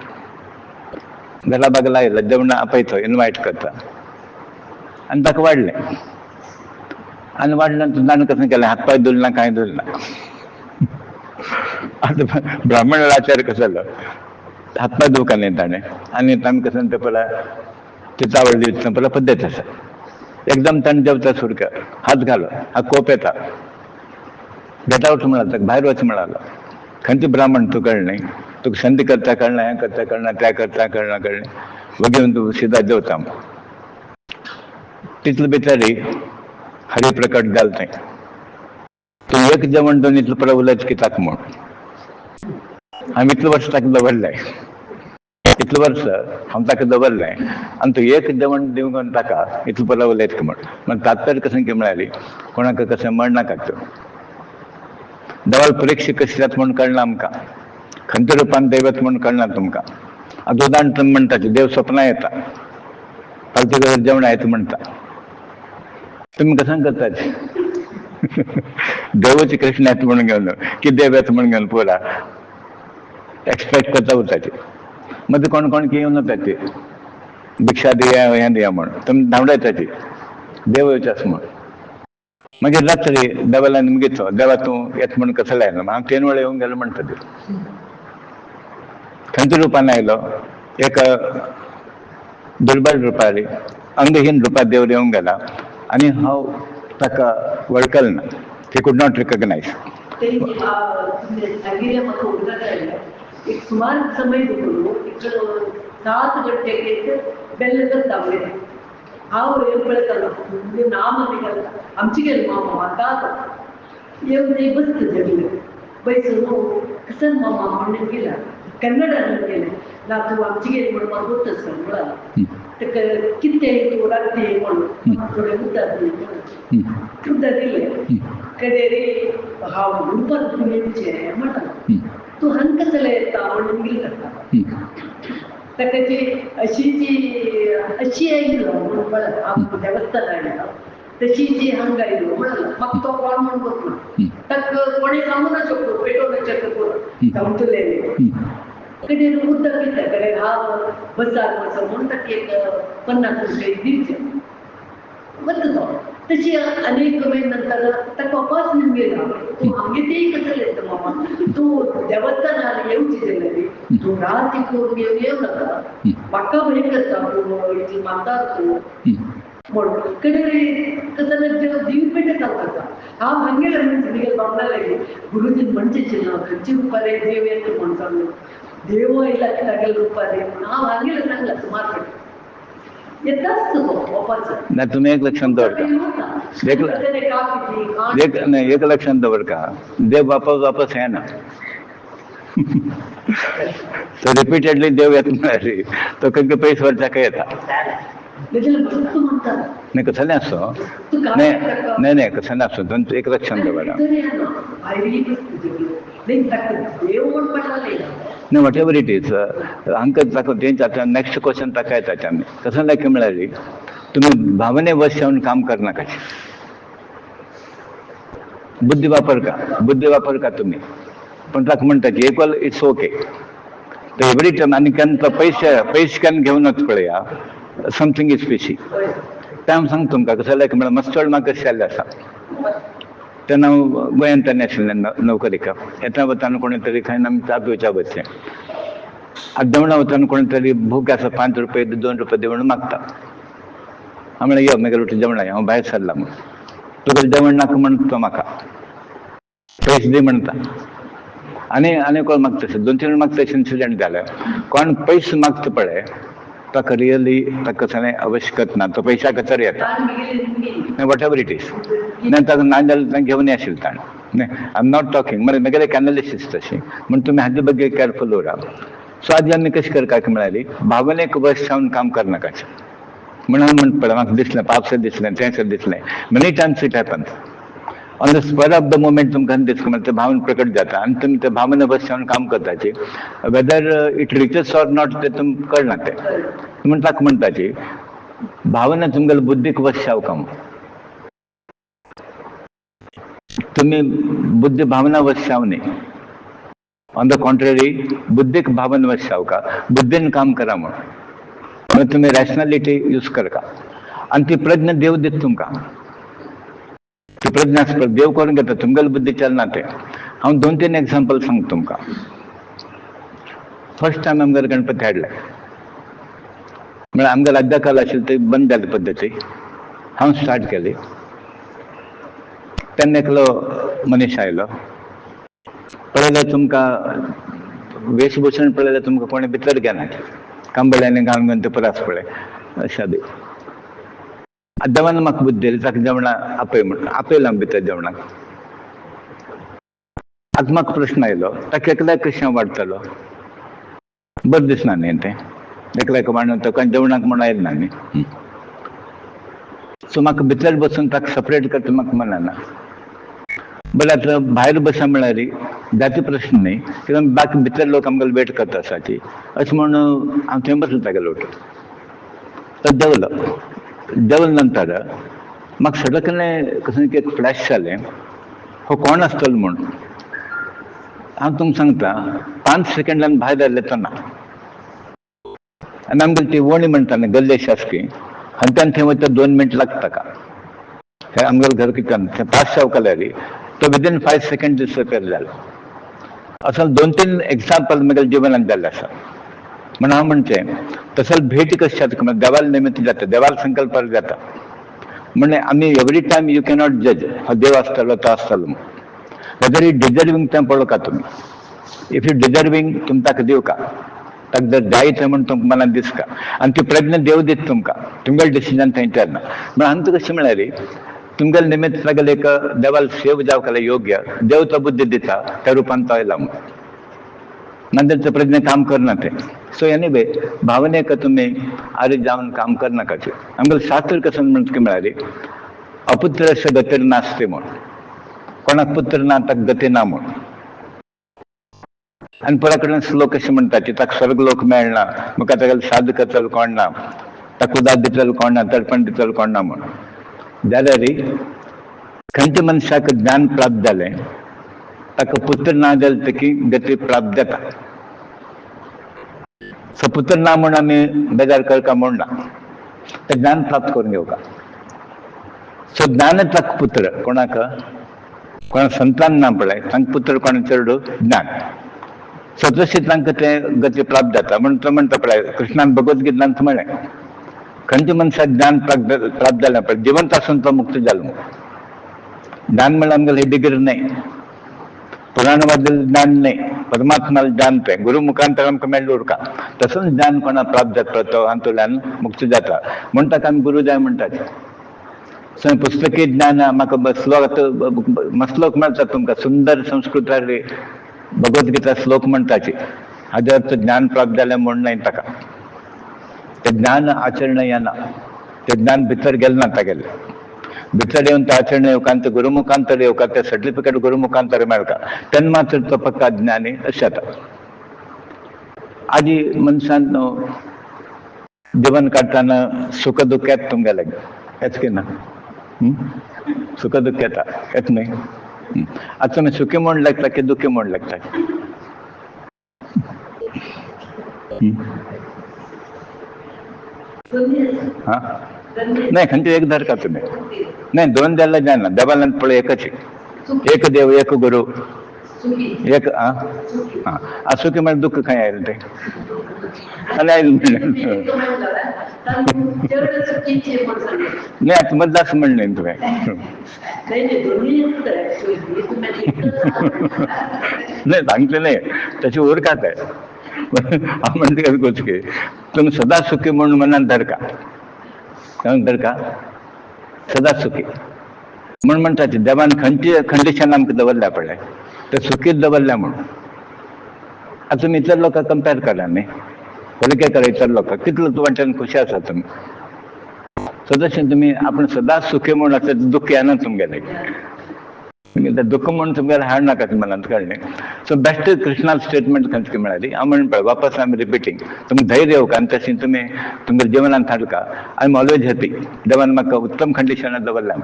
घरा बागला आयलो जेवण आपयता इनवायट करता आनी ताका वाडलें आनी वाडल्यानंतर ताणें कशें केलें हातपाय धुलना कांय धुलना आतां ब्राह्मण आचार्य कसो जालो हातपाय धुवका न्ही ताणें आनी ताणें कशें तें पळय ती चावड दिवची पळय पद्दत आसा एकदम ताणें जेवता सुरक्या हात घालो हा कोप येता गेट आवट म्हणालो ताका भायर वच म्हणालो खंयचे ब्राह्मण तूं कळ्ळें तुका संधी करता कळना हें करता कळना त्या करता कळना कळ्ळें हो घेवन तूं सिदा जेवता तितले भितरी हरी प्रकट जालें थंय तूं एक जेवण दोन इतलें पळय उलयता कित्याक म्हूण हांवें इतलें वर्स ताका दवरलें इतलें वर्स हांव ताका दवरलें आनी तूं एक जेवण दिवंक ताका इतलें पळय उलयता म्हण तात्पर्य कशें की म्हळ्यार कोणाक कशें म्हणनाका तूं देवाल परीक्षा कशी जाता म्हूण कळना आमकां खंयच्या रुपान देव येता म्हूण कळना तुमकां आतां उदाहरण तुमी म्हणटा देव सपना येता फालतू घर जेवण येता म्हणटा तुमी कशें करता देवाची कृष्ण येता म्हणून घेवन की देव येता म्हणून घेवन पुरा एक्सपेक्ट करता उरताची मदीं कोण कोण की येवन वताची भिक्षा दिया हें दिया म्हण तुमी धांवडायताची देव येवचे आसा म्हण मागीर रात्री देवाला निमगेचो देवा तूं येता म्हणून कसो लायलो हांव 3 वेळा येवंक गेलो म्हणटा ती खंयच्या रुपान आयलो एक दुर्बळ रुपारी अंगहीन रुपार देव येवंक गेला आनी हांव ताका वळखलें ना ती कूड नॉट रिकॉग्नायज एक सुमार समय 7 गंटेक बेल्ल तावले हांव येवन पळयतालो म्हणजे ना म्हणले आमची गेली मामा म्हाका येवन थंय बसता जगले बैसून कसन मामा म्हणून गेला कन्नडान गेले ना तूं आमची गेली म्हणून म्हाका उतर सांगला ताका कितें तूं राखती म्हणून थोडे उतर दी म्हणून उतर दिले कदे रे हांव म्हणून तुमचें म्हणटा तूं हांगा कसले येता म्हणून गेले ताका ती अशी आयलो म्हणून म्हणला हांव देवस्थान आयला तशी जी हांगा आयलो म्हणला म्हाका तो कोण म्हणून बसलो ताका कोणें सांगू ना शकलो पेटोवनाचें करून धांवतलें कधी उदक पिता कडेन हांव बसार वचो म्हणून ताका एक 50 रुपये दिवचे वता तो तशी अनेक महिने नंतर ताका वापस येवन गेला तूं आमगे तें कसले येता मामा तूं देवस्थानार येवची जाल्यार तूं रात करून येवं नाका म्हाका भंय करता तूं इतली माता तूं म्हणून कधी कसं दीव पेटे चालता हांव हांगेला म्हणजे बाबला लागली गुरुजीन म्हणचे चिन्ह खंयची रुपारे देव येता म्हणून सांगलो देव येयला तागेले रुपारे म्हणून हांव हांगेला सांगला सुमार येताच तो वापस ना तुम्ही एक लक्षात दवरता एक लक्षात दवरता देव वापस येना तो रिपीटेडली देव येत नाही तो खंय पयस वर्साक येता नाही कसं नाही असो नाही नाही कसं नाही असो दोन एक लक्षात दवरा नाही वॉट एवर इट इज हांकां ताका तेंच्या नेक्स्ट क्वेश्चन ताका येता आमी कसं लायक म्हळ्यार तुम्ही भावने वश जावन काम करनाका बुद्धी वापरका तुम्ही पण ताका म्हणटा की इक्वल इट्स ओके तर एवरी टायम आनी केन्ना पयशे केन्ना घेवनच पळया समथींग इज फिशी टायम सांगता तुमकां कसं लायक म्हळ्यार मातसो चड म्हाका कशें जाल्लें आसा तेन्ना गोंयांत तेन्ना आशिल्लें नोकरीक येता वताना कोणी तरी खंय आमी चा पिवच्या बसचें आतां जेवणा वताना कोणी तरी भूक आसा 5 रुपये 2 रुपये दी म्हणून मागता हांव म्हळ्यार यो मागीर उठून जेवणा हांव भायर सरला म्हणून तुका जेवण नाका म्हणटा तो म्हाका पयशे दी म्हणटा आनी कोण मागता 2-3 मागता इन्सिडेंट जाले कोण पयशे मागता पळय ताका रियली ताका कसलें आवश्यकत ना तो पयशा खातीर येता वॉट एवर इट इज नाही ताका ना जाल्यार तांकां घेवन आशिल्लें ताणें न्ही आय एम नॉट टॉकिंग म्हणजे म्हगेलें एक एनालिसीस तशी म्हण तुमी हाजे बद्दल केअरफूल उरा सो आदी आमी कशें करपाक म्हळ्यार भावनेक वश जावन काम करनाकाचें म्हण हांव म्हणटा पळय म्हाका दिसलें पावसां दिसलें तें दिसलें many times it happens on the spur of the moment तुमकां दिसता ते भावन प्रकट जाता आनी तुमी ते भावने बस जावन काम करताची वेदर इट रिचस ऑर नॉट ते तुमकां कळना ते म्हण ताका म्हणटाची भावना तुमगेले बुद्धीक वश जावका तुम्ही बुद्धी भावना वश जावनी ऑन द कॉन्ट्ररी बुद्धीक भावना वश जावका बुद्धीन काम करा म्हणून तुम्ही रॅशनॅलिटी यूज करता आनी ती प्रज्ञा देव दिता तुमकां ती प्रज्ञा देव करून घेता तुमगेले बुद्धी चलना ते हांव 2-3 एग्जांपल सांगता तुमकां फर्स्ट टायम आमगेर गणपती हाडले म्हळ्यार आमगे राज्यकाल आशिल्ली ती बंद जाली पद्दती हांव स्टार्ट केली तेन्ना एकलो मनीस आयलो पळयल्यार तुमकां वेशभूषण पळयल्यार तुमकां कोणी भितर घेना कांबळ्यांनी घालून घेवन ते परास पळय अशें दी देवान म्हाका बुद्धी दिली ताका जेवणा आपय म्हणून आपयलां भितर जेवणाक आतां म्हाका प्रश्न आयलो ताका एकल्याक कशें वाडटलो बरें दिसना न्ही तें एकल्याक वाडून ताका जेवणाक म्हूण आयले न्ही सो म्हाका भितर बसून ताका सेपरेट करता म्हाका म्हणना बट आतां भायर बसा म्हळ्यार जाती प्रश्न न्ही कित्याक बाकी भितर लोक आमकां वेट करता आसाची अशें म्हणून हांव थंय बसलो तागेलो तो देवलो नंतर म्हाका सडकलें कसं एक फ्लॅश जालें हो कोण आसतलो म्हूण हांव तुमकां सांगता 5 सेकंडान भायर आयलें तो ना आनी आमगेली ती वणी म्हणटा न्ही गल्ले शासकी आनी त्यान थंय वयता 2 मिनट लागता ताका हे आमगेलें घर किचन थंय पास जावकाल्यार तो विदीन 5 सेकंड डिसअपियर जालो असं 2-3 एग्जांपल म्हगेल्या जिवनांत जाल्ले आसा म्हण हांव म्हणचें तसले भेटी कशें जाता देवाल निमित्त जाता देवाल संकल्पार जाता म्हणजे आमी एवरी टायम यू कॅनॉट जज हो देव आसतलो तो आसतलो वेदर इट डिजर्विंग तें पळोवका तुमी इफ यू डिजर्विंग तुमी ताका दिवका ताका जर जायचं म्हणून तुमकां मनात दिसता आनी ती प्रज्ञा देव दिता तुमकां तुमगेलें डिसिजन थंय तेन्ना म्हण आमकां कशें म्हळ्यार तुमगेलें निमित्त लागले एक देवाल सेव जावपाक योग्य देव तो बुद्धी दिता त्या रुपान तो आयला म्हणून नंतर प्रज्ञा काम करना ते सो एनीवे भावनेक तुम्ही आरे जावन काम करनाकाचे आमगेलें शास्त्र कसं म्हणटा की म्हळ्यार अपुत्रस्य गतीर नास्ते म्हूण कोणाक पुत्र ना ताका गती ना म्हूण आनी परा कडेन श्लोक अशें म्हणटा की ताका स्वर्ग लोक मेळना म्हाका तागेलें साध करतलो कोण ना ताका उदार दितलो कोण ना तर्पण दितलो कोण ना म्हूण जाल्यार खंयच्या मनशाक ज्ञान प्राप्त जालें ताका पुत्र ना जाल्यार ताकी गती प्राप्त जाता सो पुत्र ना म्हूण आमी बेजार करता म्हूण ना ते ज्ञान प्राप्त करून घेवका सो ज्ञानच ताका पुत्र कोणाक संतान ना पळय तांकां पुत्र कोण चेडूं ज्ञान सो तशें तांकां ते गती प्राप्त जाता म्हणून तो म्हणटा पळय कृष्णान भगवद्गीतांत म्हळें खंयच्या मनशाक ज्ञान प्राप्त जालें पळय जिवंत आसून तो मुक्त जालो ज्ञान म्हळ्यार आमगेलें ही डिग्री न्हय पुराणवादिल ज्ञान न्हय परमात्माला ज्ञान ते गुरु मुखांतर आमकां मेळ्ळें उरका तसोच ज्ञान कोणाक प्राप्त जाता तो हातूंतल्यान मुक्त जाता म्हूण ताका आमी गुरू जाय म्हणटात सो पुस्तकी ज्ञान म्हाका श्लोक मेळटा तुमकां सुंदर संस्कृतांतली भगवद्गीता श्लोक म्हणटाची हाजे अर्थ ज्ञान प्राप्त जालें म्हूण न्हय ताका ते ज्ञान आचरण येना ते ज्ञान भितर गेलें ना तागेलें भितर येवन ते आचरण येवका आनी ते गुरुमुखांतर येवका ते सर्टिफिकेट गुरुमुखांतर मेळटा तेन्ना मात्र तो पक्का ज्ञानी अशें जाता आजी मनशान जिवन काडटाना सुख दुख येता तुमगेलें येच की ना सुख दुख येता येत न्हय आतां तुमी सुखी म्हूण लागता की दुखी म्हूण लागता हा नाही खंयचे एक धरका तुम्ही नाही दोन द्यायला जायना देवालांत पळय एकच एक देव एक गुरु एक सुखी म्हळ्यार दुःख खंय आयलें तें आनी आयलें म्हणलें नाही आता मधलं असं म्हणलें तुवें नाही सांगते नाही त्याची उरकात आहे हांव म्हणटा गोचके तुम्ही सदा सुखी म्हणून मनान धरका धरका सदा सुखी म्हणून म्हणटा देवान खंयची कंडिशन आमकां दवरल्या पळय ते सुखीच दवरल्या म्हणून आतां तुमी इतर लोकांक कंपेर करा न्ही पलके करा इतर लोकांक कितलो तूं वाटेन खुशी आसा तुमी सो तशें तुमी आपण सदा सुखी म्हणून आसा दुःख येना तुमगेलें तुमी दुःख म्हणून तुमगेलें हाड नाका मनांत कळ्ळें सो बेस्ट कृष्णाल स्टेटमेंट खंयची मेळ्ळी हांव म्हणून पळय वापस आय एम रिपिटींग तुमकां धैर्य येवका आनी तशें तुमी तुमगे जिवनांत हाडका आय एम ऑलवेज हॅपी देवान म्हाका उत्तम कंडिशनांत दवरल्या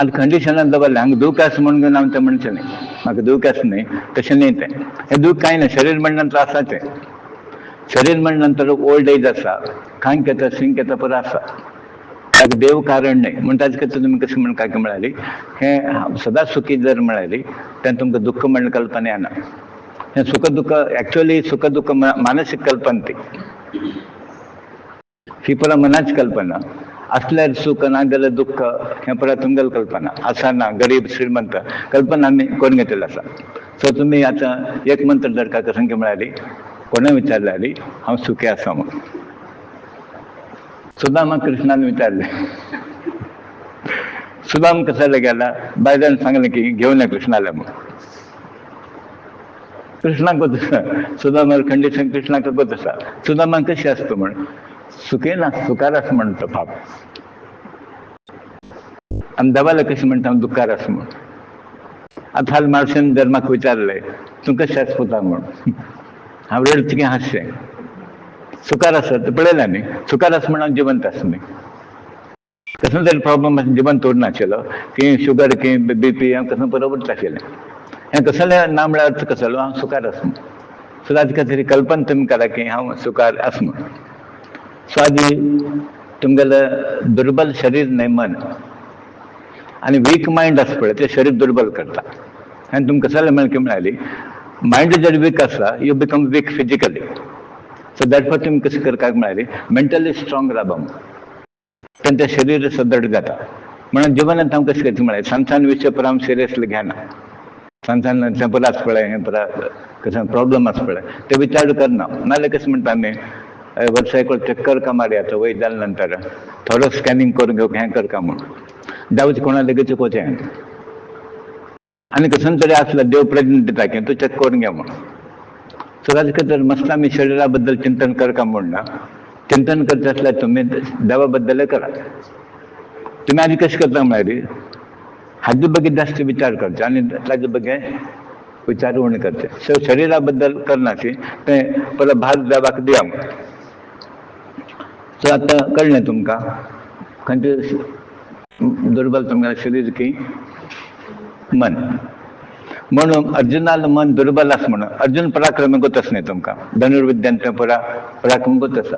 आनी कंडिशनांत दवरल्या हांगा दूख आसा म्हणून घेवन हांव तें म्हणचें न्ही म्हाका दूख आसा न्ही तशें न्ही तें हें दूख कांय ना शरीर म्हणल्यार त्रासाचें शरीर म्हणल्यार ओल्ड एज आसा खांक येता सिंक येता पुरो आसा ताका देव कारण न्हय म्हण ताजे खातीर तुमी कशें म्हण काय म्हळ्यारी हें सदां सुखी जर म्हळ्यारी तेन्ना तुमकां दुख्ख म्हणून कल्पना येना हें सुख दुःख एक्चुअली सुख दुःख मानसीक कल्पना ती ही पुरा मनाची कल्पना असल्यार सुख ना जाल्यार दुःख हें पुरा तुमगेली कल्पना आसा ना गरीब श्रीमंत कल्पना आमी करून घेतलेली आसा सो तुमी आतां एक मंत्र जर काय सांगे म्हळ्यारी कोणें विचारल्यारी हांव सुखी आसा म्हणून सुदामा कृष्णान विचारले सुदाम कसायला गेला बायलान सांगलें की घेवन या कृष्णाला म्हणून कृष्णाक गोत आसा सुदामा कंडिशन कृष्णाक गोत आसा सुदामा कशी आसता म्हण सुखी ना सुखार आसा म्हणटा पाप आनी देवाला कशें म्हणटा हांव दुखार आसा म्हण आतां हाल मार्शेन जर म्हाका विचारलें तूं कशें आसता म्हणून हांव रडचें की हांसचें सुखार आसा तें पळयलां न्ही सुखार आसा म्हण हांव जिवंत आसा न्ही कसलो तरी प्रॉब्लम आसा जिवंत उरनाशिल्लो की शुगर की BP हांव कसलो बरोबर आशिल्लें हें कसलें ना म्हळ्यार अर्थ कसलो हांव सुखार आसा म्हण सो ताजे खातीर कल्पना तुमी करा की हांव सुखार आसा म्हण सो आजी तुमगेलें दुर्बल शरीर न्हय मन आनी वीक मायंड आसा पळय तें शरीर दुर्बल करता आनी तुमकां कसलें म्हण की म्हळ्यारी मायंड जर वीक आसा you become weak physically so that for तुमी कशें करपाक म्हळ्यारी मेंटली स्ट्रॉंग रावप तेन्ना तें शरीर सदृढ जाता म्हणून जिवनांत हांव कशें करता म्हळ्यार सांसान विशय पर हांव सिरियसली घेना सांगताना पुरा आसपळे हें पुरा कसं प्रॉब्लेम आसपळे ते विचार करना नाल्यार कसं म्हणटा आमी वर्सा एक चक्कर का मारया वय जाल्या नंतर थोडं स्कॅनिंग करून घेवं हें करका म्हणून जावचे कोणा लगेच चुकोवचें आनी कसं तरी आसलं देव प्रेग्नंट दिता की तूं चॅक करून घे म्हणून सो ताजे खातीर मस्त आमी शरिरा बद्दल चिंतन करता म्हणना चिंतन करता आसल्यार तुमी देवा बद्दलय करा तुम्ही आधी कशें करता म्हळ्यार हाजे बगे जास्त विचार करचे आनी ताजे बगे विचार उणे करचे सो शरिरा बद्दल करनाशी ते परत भार देवाक दिया सो आतां कळ्ळें तुमकां खंयचे दुर्बल तुमगेलें शरीर की मन म्हणून अर्जुनाला मन दुर्बल आसा म्हणून अर्जुन पराक्रमी गोतस न्ही तुमकां धनुर्विद्यान ते पराक्रम गोतस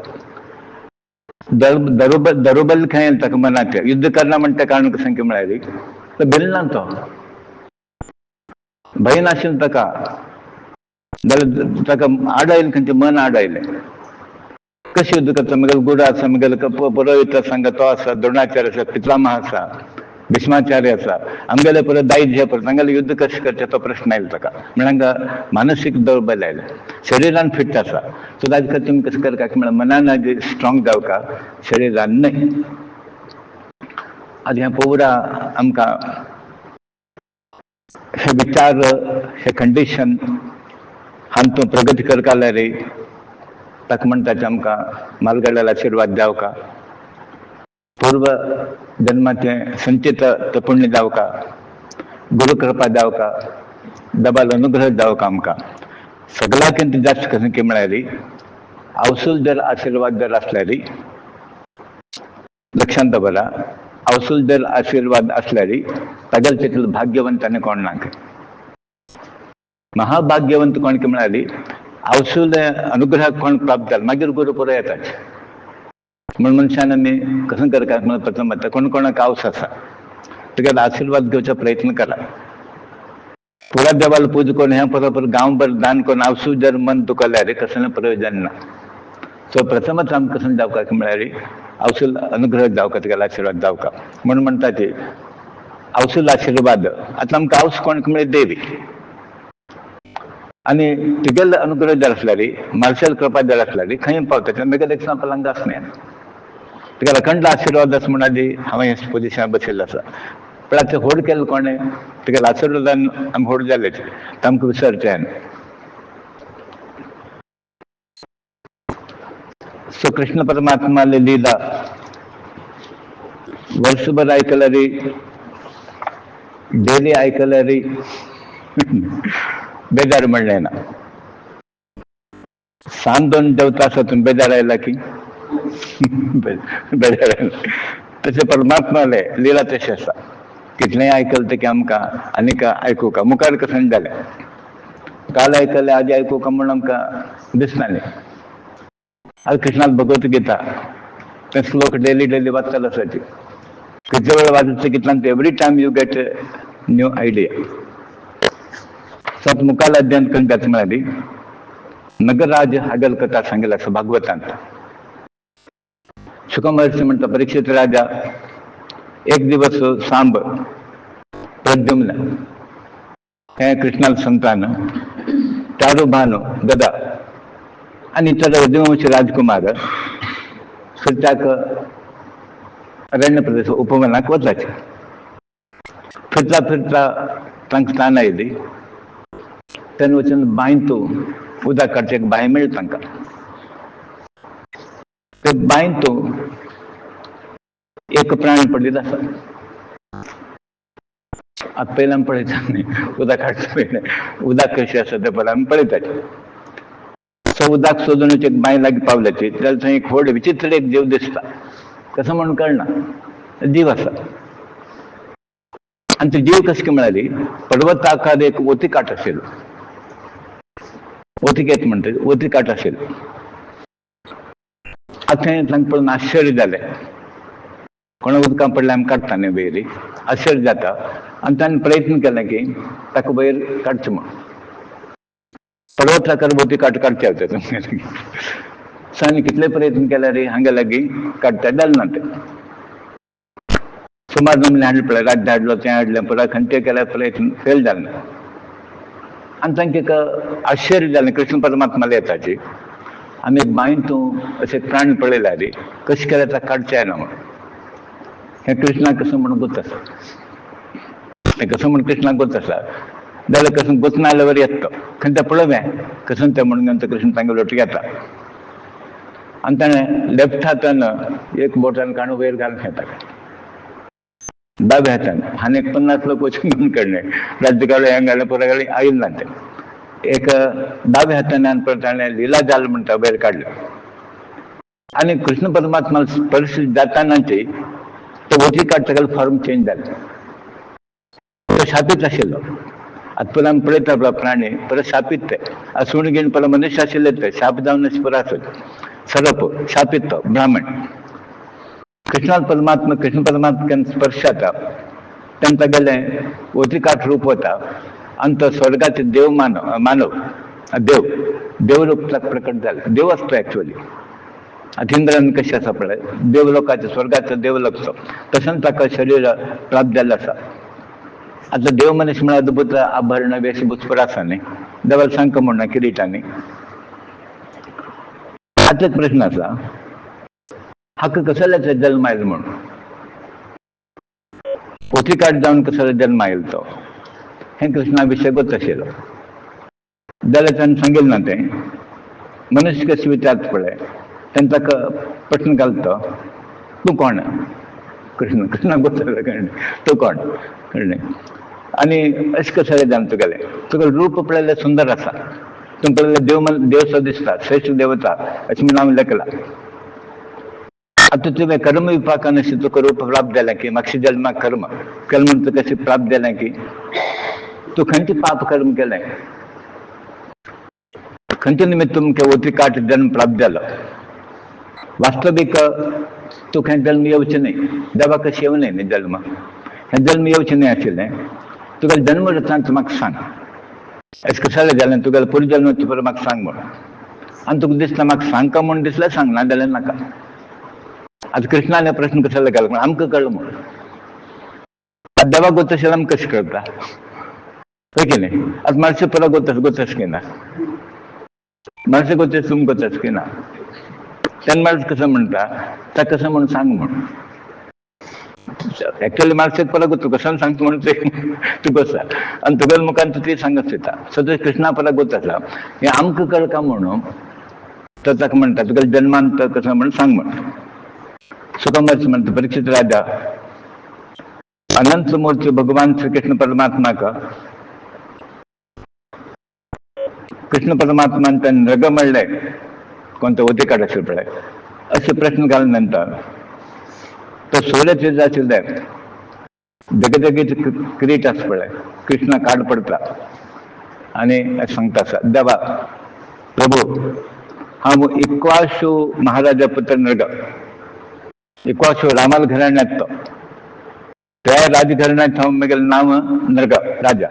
दरुबल खंय ताका मनाचें युद्ध करना म्हणटा कारण कसं की म्हळ्यार तो भिलना तो भंय नाशिल्लो ताका जाल्यार ताका आड आयलें खंयचें मन आड आयलें कशें युद्ध करता म्हगेलो गुरू आसा म्हगेलो पुरोहित सांगा तो आसा द्रोणाचार्य आसा पितामह आसा भीष्माचार्य आसा आमगेले परत दायज हे परत तांगेलें युद्ध कशें करचें तो प्रश्न आयलो ताका म्हळ्यार मानसीक दौर्बल्य आयलें शरिरान फिट आसा सो ताजे खातीर तुमी कशें करता की म्हळ्यार मनान स्ट्रॉंग जावका शरिरान न्हय आतां हें पळोवडा आमकां हे विचार हे कंडिशन हातूंत प्रगती करता जाल्यार ताका म्हणटाचे आमकां मालगड्याला आशिर्वाद जावका पूर्व जन्माचें संचित पुण्य जावका गुरुकृपा जावका दबाल अनुग्रह जावका आमकां सगळ्याकिंत जास्त कशें की म्हळ्यार अवसूल जर आशिर्वाद जर आसल्यार लक्षांत दवरा अवसूल जर आशिर्वाद आसल्यार तागेले तितलो भाग्यवंत आनी कोण ना महाभाग्यवंत कोण की म्हळ्यार अवसूल अनुग्रह कोण प्राप्त जाला मागीर गुरू पुरो येताचे म्हणून मनशान आमी कसं करतात म्हणून प्रथम म्हणटा कोण कोणाक आवस आसा तुगेलो आशिर्वाद घेवचो प्रयत्न करा पुरा देवाला पूज करून हें बरोबर गांवभर दान करून आवसूं जर मन दुखल्यार कसलें प्रयोजन ना सो प्रथमच आमकां कसं जावका की म्हळ्यार अवसूल अनुग्रह जावका तुगेलो आशिर्वाद जावका म्हणून म्हणटा ती अवसूल आशिर्वाद आतां आमकां आवस कोण म्हळ्यार देवी आनी तुगेलो अनुग्रह जर आसल्यार मार्शल कृपा जर आसल्यार खंय पावता म्हगेलें एक्झाम्पलांक आसना तुगेलो अखंड आशिर्वाद आसा म्हण आदी हांव ह्या पोजिशनार बशिल्लो आसा पण आतां होड केलो कोणें तुगेलो आशिर्वादान आमी होड जाले ते आमकां विसरचें सो कृष्ण परमात्मा लीला वर्षभर आयकल्यार डेली आयकल्यार बेजार म्हणलें ना सांज 2 जेवता आसा तुमी बेजार आयला की बेजार आयला तशें परमात्माले लिला तशें आसा कितलेंय आयकलें ते की आमकां आनीक आयकूंक मुखार कसं जालें काल आयकलें आजी आयकूंक म्हणून आमकां दिसना न्ही आज कृष्णाल भगवत गीता ते श्लोक डेली वाचतालो आसाची कितले वेळ वाचता कितल्यान every time you get new idea सत मुखाल अध्ययन करून घेता म्हळ्यार नगरराज हागल कथा सांगिल्ली आसा भागवतांत शुक महर्षी म्हणटा परीक्षित राजा एक दिवस सांब प्रद्युम्न हे कृष्णाल संतान चारुभानु गदा आनी इतर रघुवंशी राजकुमार फिरताक अरण्य प्रदेश उपवनाक वचाचे फिरता तांकां स्थान आयली तेन्ना वचून बांयत उदक काडचें एक बांय मेळ्ळी तांकां ते बांयत एक प्राणी पडिल्लो आसा आतां पयलीं आमी पळयता न्ही उदक काडटा पयलें उदक कशें आसा तें पळय आमी पळयताचे सो उदक सोदून एक बांय लागीं पावल्याची जाल्यार थंय एक व्हड विचित्र एक जीव दिसता कसो म्हणून कळना जीव आसा आनी तो जीव कशें म्हळ्यार पर्वताकार एक वोती काट आशिल्लो वोतीक म्हणटा वोती काट आशिल्लो आतां थंय तांकां पळोवन आश्चर्य जालें कोणा उदकां पडलें आमी काडटा न्ही वयर आश्चर्य जाता आनी ताणें प्रयत्न केलें की ताका वयर काडचें म्हूण पर्वताकार वोती काट काडचे होते तुमगेले ताणें कितले प्रयत्न केल्यार हांगा लागीं काडटा जालें ना तें सुमार नमूने हाडले पळय राज्य हाडलो तें हाडलें पुरा खंयचे केल्यार प्रयत्न फेल जालें आनी तांकां एक आश्चर्य जालें कृष्ण परमात्माला येताची आमी एक बांयतूं अशे प्राणी पळयला रे कशें केल्यार ताका काडचें ना म्हणून हें कृष्णाक कसं म्हणून गोत आसा हें कसं म्हणून कृष्णाक गोत आसा जाल्यार कसं गोत ना जाल्यार येता तो खंय तें पळोवया कसं तें म्हणून कृष्ण तांगे लोटू घेता आनी ताणें लेफ्ट हातान एक बोटान काणू वयर घालून घेता दाव्या हातान आनी एक 50 लोक वचून घेवन काडले राज्य काडले हें घालें पुरो घालें आयिल्ल ना तें एक दाव्या हातान परत ताणें लिला जाल म्हणटा वयर काडलें आनी कृष्ण परमात्मा स्पर्श जातानाची तो वोटी काडटकच फॉर्म चेंज जालो तो शापीत आशिल्लो आतां पयलीं आमी पळयता पळय प्राणी परत शापीत ते सुण घेवन पळय मनुश्य आशिल्ले ते शाप जावन अशें पुरो आसत सरप शापीत तो ब्राह्मण कृष्ण परमात्म्यान स्पर्श जाता तेन्ना तागेलें वोटी काठ रूप वता आनी तो स्वर्गाचे देव मानव देव रूप ताका प्रकट जालें देव आसतो एक्चुअली आतां इंद्रान कशें आसा पळय देवलोकाचे स्वर्गाचो देवलोक तो तसोच ताका शरीर प्राप्त जाल्लें आसा आतां देव मनीस म्हळ्यार अद्भुत आभरण वेशभूस पुरो आसा न्ही देवाला सांगता म्हणना किरीटांनी आतां एक प्रश्न आसा हाका कसल्याचो जल्म आयलो म्हणून पोथी काट जावन कसलो जल्म आयलो तो हें कृष्णा विशय गोत आशिल्लो जाल्यार ताणें सांगिल्लें ना तें मनुश्य कशें विचारता पळय तेन्ना ताका प्रश्न घालता तूं कोण कृष्णाक गोत कळ्ळें तूं कोण कळ्ळें आनी अशें कशें जालें तुगेलें तुका रूप पळयल्यार सुंदर आसा तुमी पळयल्यार देव सो दिसता श्रेष्ठ देवता अशें म्हणून हांवें लेखलां आतां तुवें कर्म विपाकान अशें तुका रूप प्राप्त जालें की मागच्या जल्माक कर्म केलें म्हणून तुका अशें प्राप्त जालें की तूं खंयचें पाप कर्म केलें खंयच्या निमित्त तुमकां वोटी काट जन्म प्राप्त जालो वास्तवीक तूं खंय जल्म येवचें न्ही देवा कशें येवं न्ही जल्म हें जल्म येवचें न्ही आशिल्लें तुगेलें जन्म वृत्तांत म्हाका सांग अशें कशें जालें तुगेलें पुरो जल्म परत म्हाका सांग म्हणून आनी तुका दिसता म्हाका सांगता म्हणून दिसल्यार सांग ना जाल्यार नाका आतां कृष्णान प्रश्न कशें घाल म्हण आमकां कळ्ळें म्हणून आतां देवाक गोत आशिल्लें आमकां कशें कळटा खंय की न्ही आतां मातशें परत गोतस की ना मातशें गोतस तुमकां गोतस की ना तेन्ना माणूस कसं म्हणटा ताका कसं म्हणून सांग म्हणून एक्चुअली माणसाक परत गोत कसं सांगता म्हणून ते तूं गोसा आनी तुगेल्या मुखान तूं ती सांगत वयता सो ते कृष्णा परत गोत आसा हें आमकां कळटा म्हणून तो ताका म्हणटा तुगेल्या जन्मांत कसं म्हणून सांग म्हणून सुखमर्च म्हणटा परीक्षित राजा अनंत मूर्ती भगवान श्री कृष्ण परमात्माक कृष्ण परमात्मान तें नग म्हणलें कोणते वोटी काड आशिल्ले पळय अशे प्रश्न घाले नंतर तो सोड्याचे आशिल्ले जगजगीत किरीट आसा पळय कृष्णा काड पडटा आनी सांगता आसा देवा प्रभू हांव इक्वाशू महाराजा पुत्र नग इक्वाशू रामाल घराण्यांत तो त्या राजघराण्यांत हांव म्हगेलें नांव नग राजा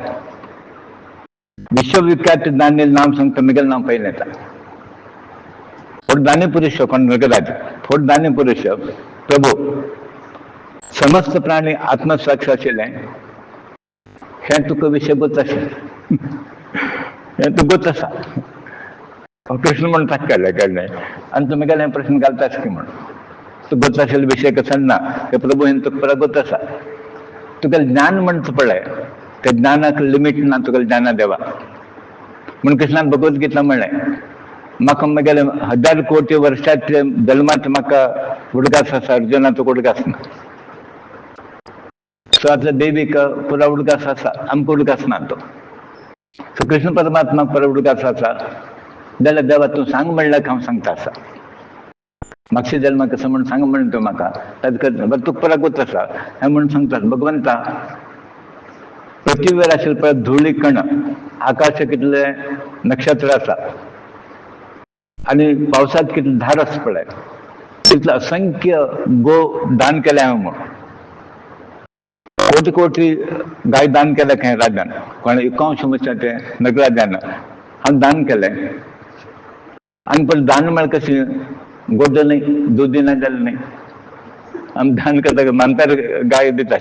विश्वविख्यात दानियल नाम सांगता म्हगेलें नांव पयलें येता फोड दानी पुरुष कोण नगराज फोड दानी पुरुष प्रभू समस्त प्राणी आत्मसाक्ष आशिल्लें हें तुका विशय गोत आशिल्लें हें तूं गोत आसा कृष्ण म्हणून ताका कळ्ळें आनी तूं म्हगेलें प्रश्न घालतास की म्हणून तूं गोत आशिल्ले विशय कसो ना हे प्रभू हें तुका परत गोत आसा तुगेलें ज्ञान म्हणटा पळय त्या ज्ञानाक लिमीट ना तुगेलें ज्ञाना देवा म्हणून कृष्णान भगवत गीता म्हणलें म्हाका म्हगेलें 1000 कोटी वर्षाचे जल्मांत म्हाका उडगास आसा अर्जुनाचो उडगास ना सो आतां देवीक पुरो उडगास आसा आमकां उडगास ना तो सो कृष्ण परमात्माक पुरो उडगास आसा जाल्यार देवा तूं सांग म्हणल्यार हांव सांगता आसा मागच्या जल्माक कसं म्हणून सांग म्हणून तूं म्हाका ताका तुका पुरो गोत आसा हें म्हणून सांगता भगवंता पृथ्वीवर आशिल्ले पळय धुळी कण आकाशाक कितले नक्षत्र आसा आनी पावसांत कितले धार आसा पळय तितले असंख्य गो दान केले हांवें म्हणून कोटी कोटी गाय दान केले खंय राजान कोण एकांश म्हत्या ते नगराजान हांवें दान केलें आनी पण दान म्हळ्यार कशें गोड न्ही दूद दिना जालें न्ही आमी दान करता मानतार गाय दिता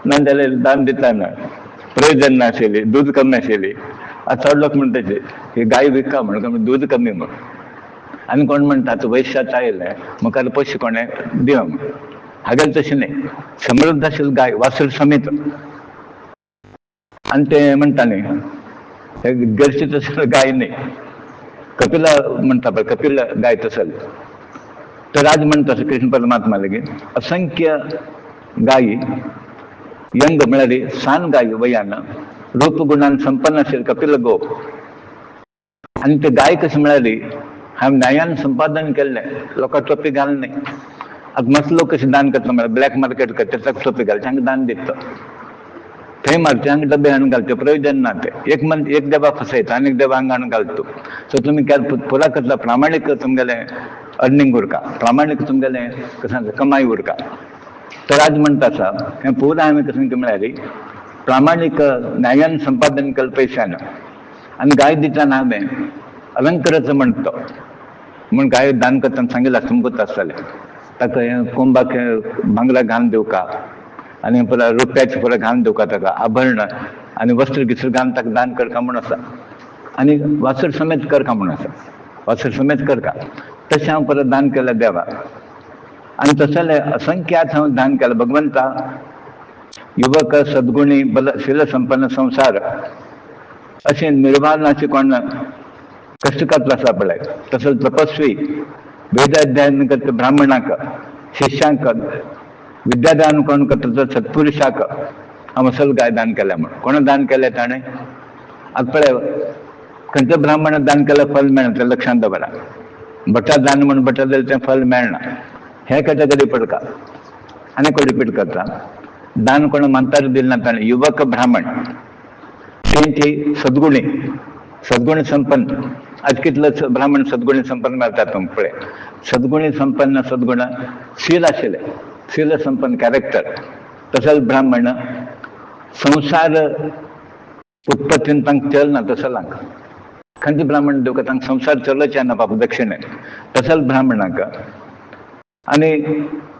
ना जाल्यार दान दिता ना प्रयोजन नाशिली, दूध कमी नाशिली. आता लोक म्हणतात हे गाय विका म्हणून दूध कमी म्हणून. आणि कोण म्हणतात वैश्यात आयलंय मग त्याला पैसे कोणे देव म्हणून. हागेल तशी नाही, समृद्ध असेल गाय वासर समेत. आणि ते म्हणताने गरजेचं असेल गाय नाही. कपिला म्हणता पण कपिल गाय तसल. तर आज म्हणतात कृष्ण परमात्मा लगे असंख्य गायी यंग मिळाली सान गायी वयानं रूपगुणान संपन्न असेल कपिल गो. आणि ते गाय कशी मिळाली हा न्यायानं संपादन केलंय, लोकांना टोपी घाल नाही. आता मस्त लोक कशी दान करतो मला ब्लॅक मार्केट करते त्याचा टोपी घाल चांगलं दान देतं. ते मारते अंग डबे आणून घालते प्रयोजन ना ते एक डबा फसायचा अनेक डबा अंग आणून घालतो. तर तुम्ही काय पुरा कसला प्रामाणिक तुमगेले अर्निंग उरका, प्रामाणिक तुमगेले कसं कमाई उरका. तर आज म्हणता हे पुरा आम्ही कसं मिळाली प्रामाणिक न्यायानं संपादन केलं पैशानं. आणि गाय दिताना आम्ही अलंकाराचं म्हणतो म्हणून गाय दान करताना सांगितलं समजत असताले तर कोंबाक बांगला घाण देऊ का आणि पुरा रुपयाची पुरा घाण देऊ का ताका आभरण आणि वस्त्र गिस्त्र घाण ताका दान करका म्हणून असा. आणि वासर समेत करका म्हणून असा, वासर समेत करका. तशें हांव परत दान केलं देवा. आणि तसले असंख्य आज हांव दान केलं भगवंता. युवक सद्गुणी बल शील संपन्न संसार असे निर्वाणाचे कोण कष्टकातला सापडाय. तसंच तपस्वी वेद अध्ययन करते ब्राह्मणाक शिष्यांक विद्यादान कोण करता सत्पुरुषाक हा मसल गाय दान केल्या म्हणून. कोणा दान केले ताणे आता पळय खंयच्या ब्राह्मण दान केलं फल मेळना ते लक्षांत बरा. भटा दान म्हणून भटा दिलं ते फल मेळना हे कधी पडका. आणि कोण रिपीट करता दान कोण मंत्र दिलं ना ताणे युवक ब्राह्मण त्यांची सद्गुणी संपन्न. आज कितलं ब्राह्मण सद्गुणी संपन्न मिळतात पळय. सद्गुणी संपन्न सद्गुण शील आशिले शील संपन्न कॅरेक्टर. तसंच ब्राह्मण संसार उत्पत्तीन तांक चल ना तसं लांक खंयचे ब्राह्मण देऊ का तांक संसार चलचे ना बाबा दक्षिणे. तसंच ब्राह्मणाक आणि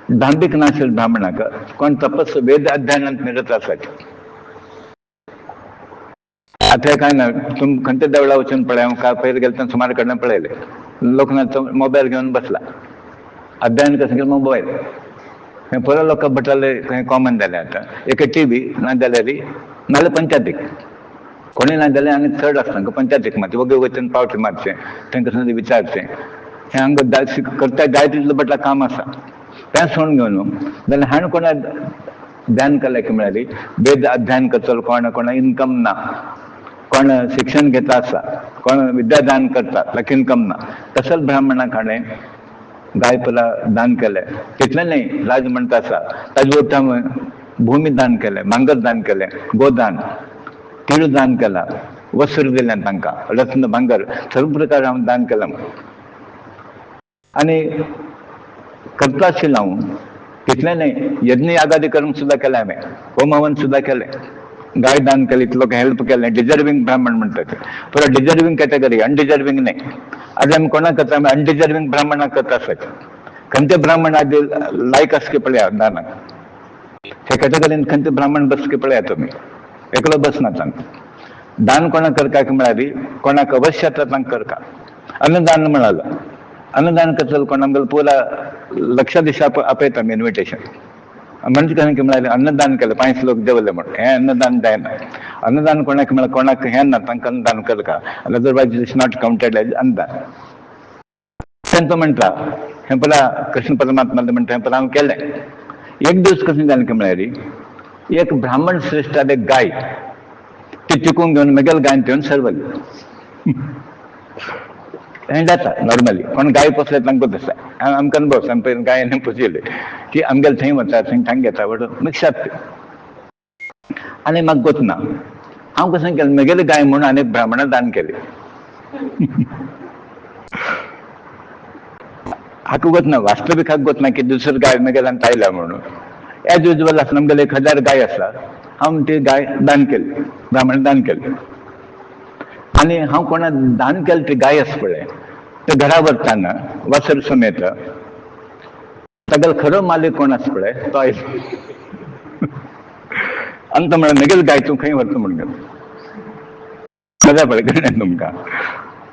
दांभिक नाशेल ब्राह्मणाक कोण तपस वेद अध्ययनात निरत असायचे. आता काय ना तुम खंयच्या देवळा वचून पळय का पहिले गेलं सुमार कडनं पळयले लोक ना मोबाईल घेऊन बसला अध्ययन कसं केलं मोबाईल. पुरा लोक बटाले खंय कॉमन जाले. आता एक टीव्ही ना जाल्यार नाल्यार पंचायतीक कोणी ना जाल्यार आनी थर्ड आसता पंचायतीक मारचे वगळे वचून पावटी मारचे तांकां समजा विचारचे हे हांगा करता जाय तितलं बटला काम आसा तें सोडून घेवन जाल्यार हाणें कोणा ध्यान केलें की मेळ्ळी वेद अध्ययन करतलो कोणा इन्कम ना कोण शिक्षण घेता आसा कोण विद्यादान करता ताका इन्कम ना. तसंच ब्राह्मणाक हाणें गाय पला दान केलें. तितलें न्ही राज म्हणटा आसा ताजे उठा भूमी दान केलें, भांगर दान केलें, गोदान तिळ दान केला, वस्त्र दिलें तांकां रत्न भांगर सर्व प्रकार हांव दान केलां. आणि करता आशिल्लो हांव तितलें न्ही यज्ञ यागादी कर्म सुद्दां केलें हांवें, होम हवन सुद्दां केलें, गाय दान केली, लोक हेल्प केलें. डिजर्विंग ब्राह्मण म्हणटात पुरो डिजर्विंग कॅटेगरी अनडिजर्विंग न्ही. आज आमी कोणाक करता आमी अनडिजर्विंग ब्राह्मणाक करता आसत. खंयचे ब्राह्मण आज लायक आसके पळया दानाक हे कॅटेगरीन खंयचे ब्राह्मण बसके पळया तुमी एकलो बसना तांकां. दान कोणाक करपाक म्हळ्यार कोणाक अवश्य येता तांकां करता. अन्नदान म्हणालो अन्नदान करतलो कोणाक पुरा लक्षा दिशा आपयता आमी इन्विटेशन म्हणजे कशें म्हळ्यार अन्नदान केलें 5 लोक जेवले म्हणून हें अन्नदान जायना. अन्नदान कोणाक म्हळ्यार कोणाक हें ना तांकां अन्नदान करता otherwise it is not counted as अन्नदान. तेंचो म्हणटा हें पळय कृष्ण परमात्मा म्हणटा हें पळय हांव केलें. एक दीस कशें जालें की म्हळ्यार एक ब्राह्मण श्रेश्ठान एक गाय ती चिकून घेवन मागीर गायन घेवन सरवली. हें जाता नॉर्मली कोण गाय पोसले तांकां तसा आमकां अनुभव आमी पयलीं गाय पोसयले की आमगेले थंय वता थंय घेता बट मिक्सात आनी म्हाका गोतना हांव कशें केलें म्हगेली गाय म्हणून आनी ब्राह्मणाक दान केली. हाका गोतना वास्तवीक हाका गोतना की दुसरी गाय म्हगेल्यान आयल्या म्हणून एज युजल आसा आमगेले 1000 गाय आसा हांव ती गाय दान केली ब्राह्मणाक दान केली. आणि हांव कोणाक दान केलें ती गाय आसा पळय ते घरा व्हरताना वासर समेत तागेलो खरो मालीक कोण आसा पळय तो आयलो. अंत म्हणून नगेल गाय तूं खंय व्हरता म्हणून मजा पडे कळ्ळें तुमकां.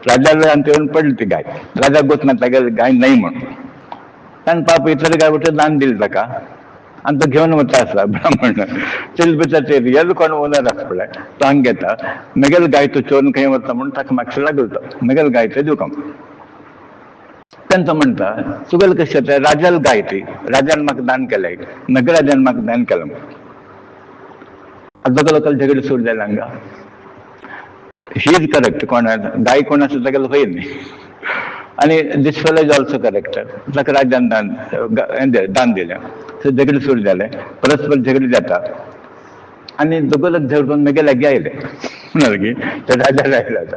राजाला अंत येऊन पडली ती गाय. राजा गोतना तागेली गाय नाही म्हणून. ताणें पाप इतर गाय वटेन दान दिलें ताका आनी तो घेवन वता आसला ब्राह्मण. चिल भितर ते रियल कोण ओनर आसा पळय तो हांगा घेता. नगेल गाय तूं चोरून खंय व्हरता म्हणून ताका मातशें लागलो तो. नगेल गाय ते दिवं तेन्ना तो म्हणटा तुगेलें कशें तें राजाल गाय ती राजान म्हाका दान केलें नगराजान म्हाका दान केलें म्हणून. दोगां लोकांक झगडे सुरू जाले हांगा. He is correct. कोण गाय कोण आसा तागेलो खंय न्ही. आनी दीस फेलो इज ऑल्सो करेक्ट. ताका राजान दान दिलें. थंय झगडे सुरू जाले. परस्पर झगडे जाता आनी दोगां लोक झगडून मागीर लागीं आयले म्हणगे ते राजा लायला आसा.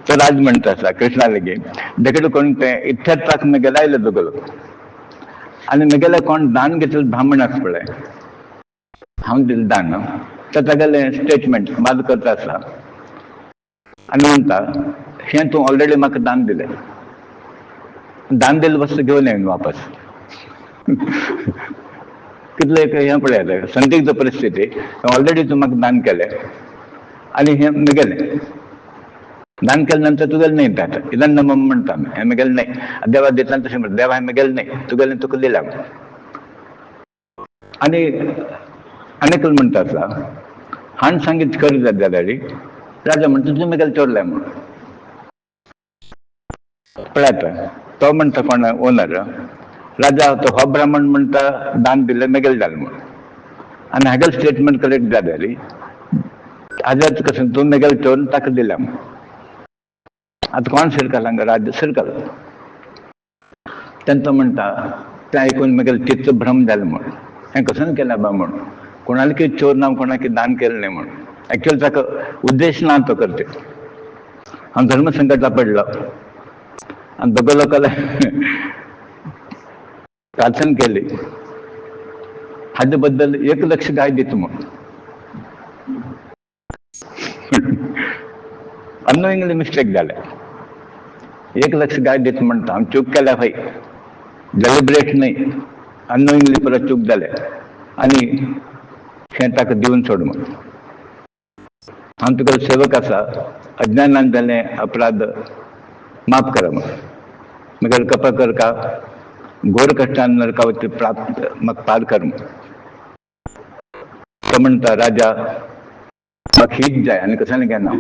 तो राज म्हणटा आसा कृष्णा लागीं झगडे कोण ते इतल्याच ताक मागीर आयले दोगां लोक. आनी मागेले कोण दान घेतलें ब्राह्मण आसा पळय हांव दिलें दान तर तागेलें स्टेटमेंट बाद करता आसला आनी म्हणटा हें तूं ऑलरेडी म्हाका दान दिलें. दान दिल्ली वस्तू घेवन येवन वापस. कितलें हें पळयात संदिग्ध परिस्थिती. ऑलरेडी तूं म्हाका दान केलें आनी हें म्हगेलें. दान केले नंतर तुगेलें न्ही आतां इदान न मम म्हणटा हें म्हगेलें न्ही. देवा दिता तशें म्हणटा देवा हें म्हगेलें न्ही तुगेलें तुका दिलां. आनी आनीक म्हणटा आसला हांण सांगीत खरें जाता जाल्यार राजा म्हणटा तुवें म्हगेलें चोरलें म्हणून. पळयात तो म्हणटा कोण ओनर राजा तो हो ब्राह्मण म्हणटा दान दिलें म्हगेलें जालें म्हणून. आनी हागेलें स्टेटमेंट करेक्ट जाल्यार हाज्याच कशें तूं म्हगेलें चोरून ताका दिलां म्हणून. आतां कोण शिरकल हांगा राज्य शिरकल. तेन्ना तो म्हणटा तें आयकून म्हगेलें चित्त भ्रम जालें म्हणून. हें कसून केलें बा म्हणून. कोणालें कितें चोर ना कोणाक दान केलें न्ही म्हणून. एक्चुअली ताका उद्देश ना तो करचे. हांव धर्मसंकटां पडलो आनी दोगां लोकांक प्रार्थना केली हाजे बद्दल 1 लक्ष गाय दिता म्हणून. अनोइंगली मिस्टेक जालें. 1 लक्ष गाय दिता म्हणटा हांव चूक केल्या खंय डेलिब्रेट न्ही अनोइंगली परत चूक जालें आनी हें ताका दिवन सोड म्हणून. हांव तुगेलो सेवक आसा अज्ञानान जाल्ले अपराध माफ करा म्हणून. म्हगेलो कृपा कर का घोर कश्टान नरकावती प्राप्त म्हाका पार कर म्हणून. तो म्हणटा राजा म्हाका हीच जाय आनी कशालें घेना.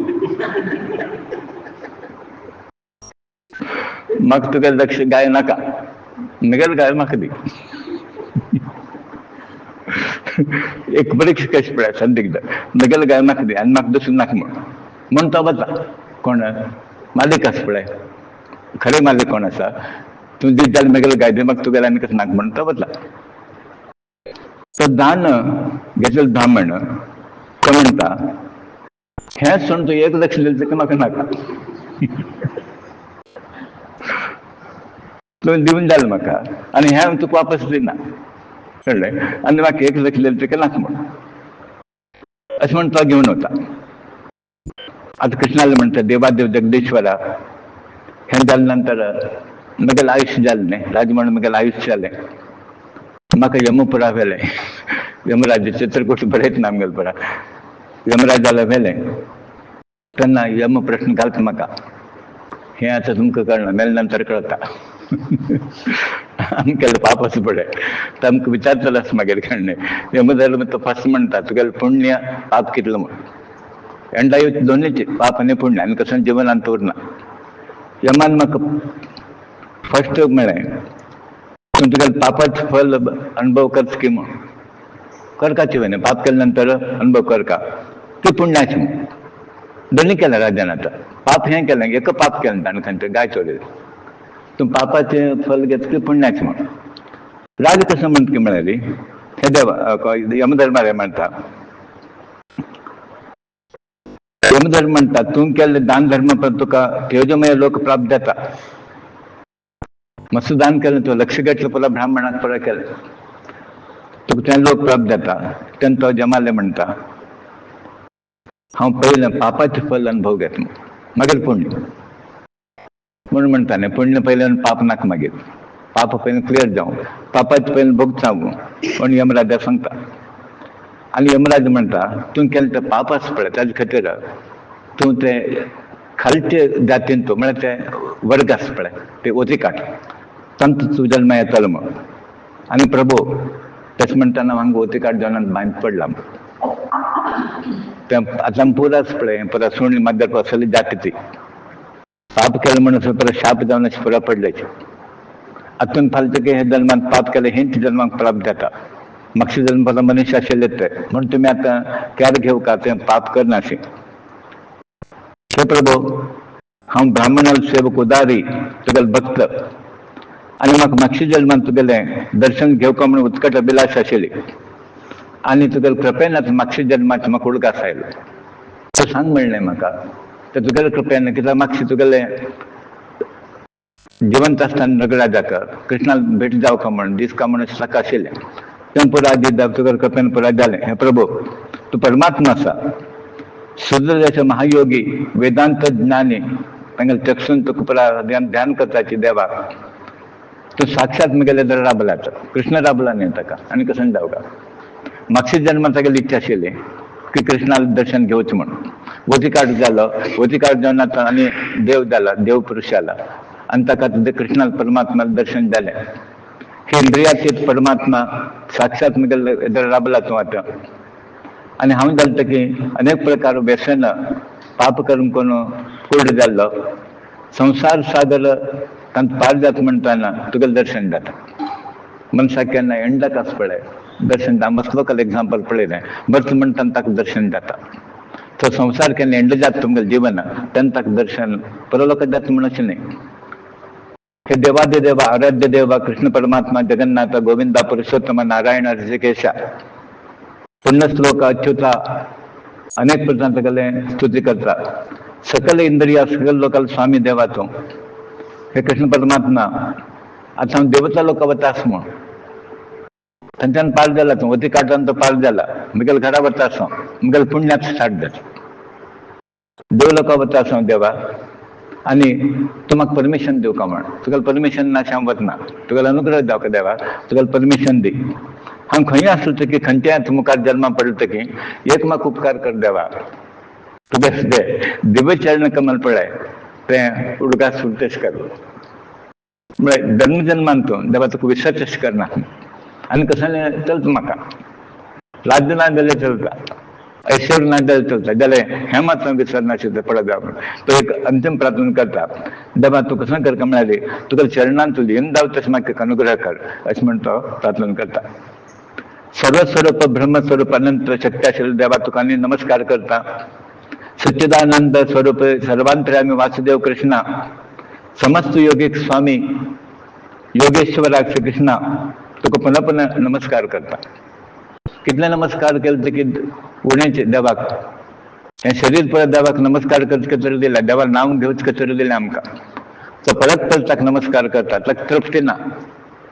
म्हाका तुगेलें लक्ष गाय नाका म्हगेलें गाय म्हाका दी. एक परीक्षा कशी पळय संदिग्ध म्हगेलें गाय म्हाका दी आनी म्हाका दुसरें नाका म्हणून तो वता. कोण मालीक आसा पळय खरें मालीक कोण आसा तूं दीत जाल्यार म्हगेलें गाय दी म्हाका तुगेलें आनी कशें नाका म्हणून तो वता. तो दान घेतलेलो ब्राह्मण तो म्हणटा हें सोडून तूं 1 लक्ष दिलें तेका म्हाका नाका. तुवें दिवन जालें म्हाका आनी हें हांव तुका वापस दिना कळ्ळें. आनी म्हाका 1 लक्ष दिलें तेका नाका म्हणून. अशें म्हणून तो घेवन वता. आतां कृष्णाला म्हणटा देवादेव जगदीश्वरा हें जाले नंतर म्हगेलें आयुश्य जालें न्ही राज म्हणून म्हगेलें आयुश्य जालें. म्हाका यमपुरा व्हेलें. यमराज चित्रकूट बरयतना आमगेलें पळय यमराजाला व्हेलें तेन्ना यम प्रश्न घालता म्हाका हें आतां तुमकां कळना मेले नंतर कळटा. आमी केलें पाप आसा पळय तो आमकां विचारतलो आसा मागीर कळ्ळें. यमधर्म तो फस्ट म्हणटा तुगेलें पुण्य पाप कितलो म्हणून. एंडायूच दोनीच पाप आनी पुण्य आनी कसं जिवनांत उरना. यमान म्हाका फस्ट म्हळें पूण तुगेलें पापाचें फल अनुभव करच की म्हूण. करकाची न्ही पाप केले नंतर अनुभव करका ती पुण्याची म्हणून. दोनी केलें राजान आतां. पाप हें केलें एक पाप केलें ताणें खंय गाय चोरली तूं पापाचें फल घेत की पुण्याचें म्हणून. राज कसं म्हणटा की म्हळ्यार हे देवा यमधर्मार म्हणटा यमधर्म म्हणटा तूं केल्लें दान धर्म पण तुका तेजोमय लोक प्राप्त जाता. मातसो दान केलें तुवें लक्ष घेतलें पळय ब्राह्मणाक पळय केलें तुका तें लोक प्राप्त जाता. तेन्ना तो जमाले म्हणटा हांव पयलें पापाचें फल अनुभव घेता मागीर पुण्य म्हणून म्हणटा न्ही पुण्य पयलें पाप नाका मागीर. पाप पयलें क्लियर जावं पापाचें पयलें भोगता म्हणून यमराजा सांगता. आणि यमराज म्हणता तू केलं तर पापच पडे त्याच खातीर तू ते खालचे जातीन तू म्हणजे ते वर्गास पडे ते वती काढ तंत तू जन्म येतलो मग आणि प्रभू तेच म्हणताना हांगा वती काढ जेवणात बांध पडला ते आता पुराच पडे परत सुणी मध्य असली जाती ती पाप केलं म्हणून परत शाप जाऊनच पुरा पडल्याची आतून फालतं की हे जन्मात पाप केलं हे जन्मात प्राप्त जाता मागच्या जन्माला मनुष्य असे येते म्हणून तुम्ही आता कॅर घेऊ का ते पाप करनाशी हे प्रभू हांव ब्राह्मणाला सेवक उदारी तुगेल भक्त आणि म्हाका मागच्या जन्मात तुगेलें दर्शन घेवं का म्हणून उत्कट अभिलाष आशिल्ली आणि तुगेल कृपेन आतां मागच्या जन्मात म्हाका उडकास आयलो तो सांग म्हणलें म्हाका तर तुगेले कृपेन कित्याक मागशें तुगेलें जिवंत आसतना नगराजाक कृष्णाला भेट जावं का म्हणून दीस का म्हणून साका आशिल्लें तें पुराय दिता तुगेले कृपेन पुराय जालें हे प्रभू तूं परमात्मा आसा सुदर्श महायोगी वेदांत ज्ञानी तांगेले चक्षून तुका पुरा ध्यान करताची देवा तूं साक्षात मुगेले जर राबलात कृष्ण राबला न्ही ताका आनी कसं जावं मागच्या जन्मात तागेली इच्छा आशिल्ली की कृष्णाला दर्शन घेवचें म्हणून वतीकाट जालो वतीकाट जावन आतां आनी देव जाला देव पुरुश जाला आनी ताका कृष्णाला परमात्म्याला दर्शन जालें हे इंद्रियातीत परमात्मा साक्षात मुगेले जर राबला तूं आतां आणि हांव जालें की अनेक प्रकार व्यसन पाप करून कोण कुर्ड जाल्लो संसार सागर तांत पार जाता म्हणटाना तुगेलें दर्शन जाता मनशाक केन्ना एंडाक आस पळय दर्शन जाता मसलोकल एग्जाम्पल पळयलें बर्थ म्हणटाना ताका दर्शन जाता तो संसार केन्ना एंड जाता तुमगेलें जिवन तेन्ना ताका दर्शन परलोकात जाता म्हण अशें न्ही हे देवादिदेवा आराध्य देवा कृष्ण परमात्मा जगन्नाथ गोविंदा पुरुषोत्तम नारायण ऋषिकेशा पुण्यश्लोक अच्युता अनेक प्रकार तागेले स्तुती करता सकल इंद्रिया सकल लोकांना स्वामी देवा तूं हे कृष्ण परमात्मा आता हांव देवता लोक वतास म्हूण थंयच्यान पार जाला तूं वती काटान तो पार जाला मुगेल घरा वतास हांव मुगेल पुण्यात स्टार्ट जाता देव लोक वतास हांव देवा आनी तूं म्हाका परमिशन दिवं का म्हण तुगेलें परमिशन ना हांव वतना तुगेलो अनुग्रह जावं का देवा तुगेलें परमिशन दी हांव खंय आसलो की खंयच्या मुखार जन्मा पडलो की एक म्हाका उपकार कर देवा तुगें दिव्य चरण कमल पळय तें उडकास सुटतेश कर म्हळ्यार जन्म जन्मान तूं देवा तुका विसरचेश करना आनी कसं चलता म्हाका राज्य ना जाल्यार चलता ऐश्वर्य ना जाल्यार चलता जाल्यार हें मात विसरनाशिल्लें पडत जावं तो एक अंतिम प्रार्थना करता देवा तूं कसं कर का म्हणाली तुगेल्या चरणान तूं लीन जाव तशें म्हाका अनुग्रह कर अशें म्हण तो प्रार्थना करता सर्वस्वरूप ब्रह्मस्वरूप अनंत शक्ती आशिल्लो देवा तुका आनी नमस्कार करता सच्चिदानंद स्वरूप सर्वांतर्यामी वासुदेव कृष्णा समस्त योगिक स्वामी योगेश्वराक श्री कृष्णा तुका पुन्हा पुन्हा नमस्कार करता कितले नमस्कार केले की उणेचे देवाक हे शरीर परत देवाक नमस्कार करचे कचरो दिला देवा नांव घेवचे कचरो दिलें आमकां तो परत परत ताका नमस्कार करता ताका तृप्ती ना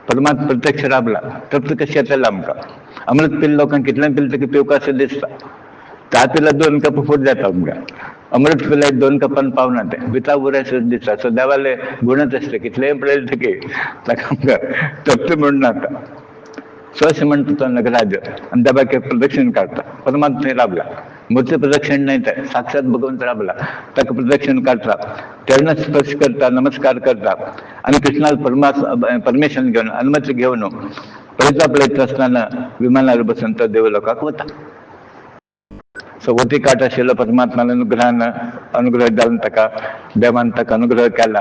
परमात्मा प्रत्यक्ष राबला तृप्त कशी येतलें आमकां अमृत पिल्ल लोकांक कितलें पिल्ल की पिवका अशें दिसता चा पिल्यार 2 कप फूट जाता आमकां अमृत पिल्यार 2 कपान पावना तें भिता उरें दिसता सो देवाले गुणच आसले कितलेंय पळयलें की ताका आमकां तृप्त म्हणून नाता सो अशें म्हणटा तो नगराज आनी देवाक प्रदक्षिण काडटा परमात्मा थंय राबला मूर्ती प्रदक्षिण न्हय तें साक्षात भगवंत राबला ताका प्रदक्षिण काडटा चरण स्पर्श करता नमस्कार करता आनी कृष्णाला परमिशन घेवन अनुमती घेवन पळयता आसतना विमानार बसून तो देव लोकांक वता सो वती काट आशिल्लो परमात्मान अनुग्रहान अनुग्रह जावन ताका देवान ताका अनुग्रह केला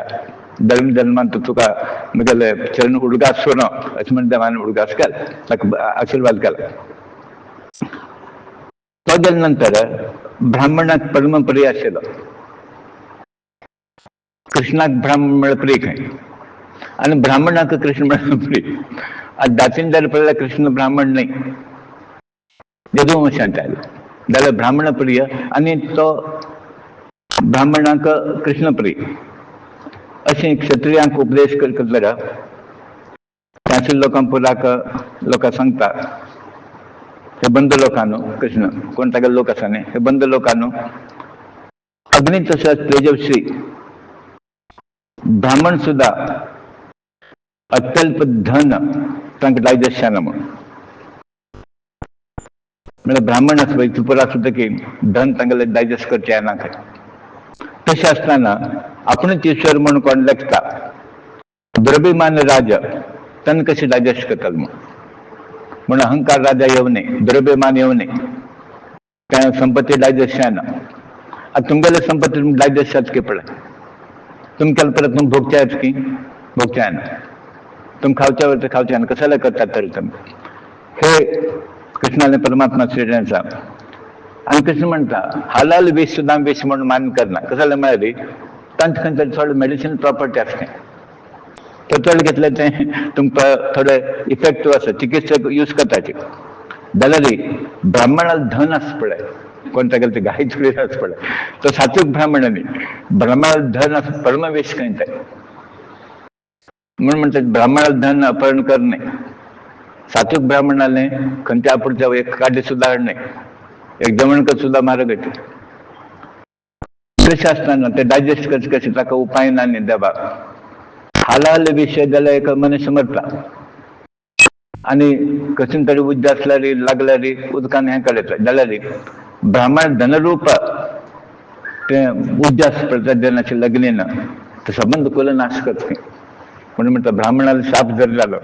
जन्म जन्मान तुका मुगेले चरण उडगास सुनो अशें म्हण देवान उडगास केला ताका आशिर्वाद केला तो गेले नंतर ब्राह्मणाक परम प्रिय आशिल्लो कृष्णाक ब्राह्मण म्हळ्यार प्रिय खंय आनी ब्राह्मणाक कृष्ण म्हळ्यार प्रिय आज जातीन जाल्यार पळयल्यार कृष्ण ब्राह्मण न्हय यदुवंशांत आयलो जाल्यार ब्राह्मण प्रिय आनी तो ब्राह्मणाक कृष्ण प्रिय अशें क्षत्रियांक उपदेश करतलो त्या लोकांक पुराक लोकां सांगता हे बंद लोकांनो कृष्ण कोण तागेले लोक आसा न्ही हे बंद लोकांनो अग्नी तसोच तेजस्वी ब्राह्मण सुद्धा अत्यल्प धन तांकां डायजेस्ट जायना म्हणून म्हणजे ब्राह्मण असं तुपरा सुद्धा की धन चांगलं डायजेस्ट करचे ना काय तसे असताना आपणच ईश्वर म्हणून कोण लेखता द्रव्यमान राजा तन कशी डायजेस्ट करतात म्हणून अहंकार राजा येऊ नये द्रव्यमान येऊ नये त्या संपत्ती डायजेस्ट आहे ना आता तुमच्याला संपत्ती डायजेस्ट के पडे तुमच्याला परत तुम भोगच्या की भोगच्या ना तुम खावच्यावर तर खावच्या ना कशाला करतात तरी तुम्ही हे कृष्णाने परमात्मा श्रीचा आणि कृष्ण म्हणता हलाल विष सुद्धा विष म्हणून मान करणं कशाला मिळाली तंत थोडं मेडिसिन प्रॉपर्टी असते तर थोडं घेतलं ते तुमचं थोडं इफेक्टिव्ह असं चिकित्सक यूज करताचे दलाली ब्राह्मणाला धन असं पडे कोणता गेलं ते गाई थोडीच पडे तो सात्विक ब्राह्मणाने ब्राह्मणाला धन असं परमवेश काहीच म्हणून म्हणतात ब्राह्मणाला धन अपहरण करणे सात्विक ब्राह्मणाने खंच्या पुढच्या एक काढे सुद्धा नाही एक जमणकर सुद्धा मार्ग येते कसे असताना ते डायजेस्ट कसे ताका उपाय नाही द्यावा हालाल विषय द्यायला एक मनुष्य मरता आणि कसून तरी बुद्धी असणारी लागणारी उदकाने ह्या काढायचं दलाली ब्राह्मण धनरूप ते उद्यास प्रतिज्ञानाची लग्नेनं तर संबंध कुल नाश करते म्हणून म्हणतात ब्राह्मणाला शाप जर झालं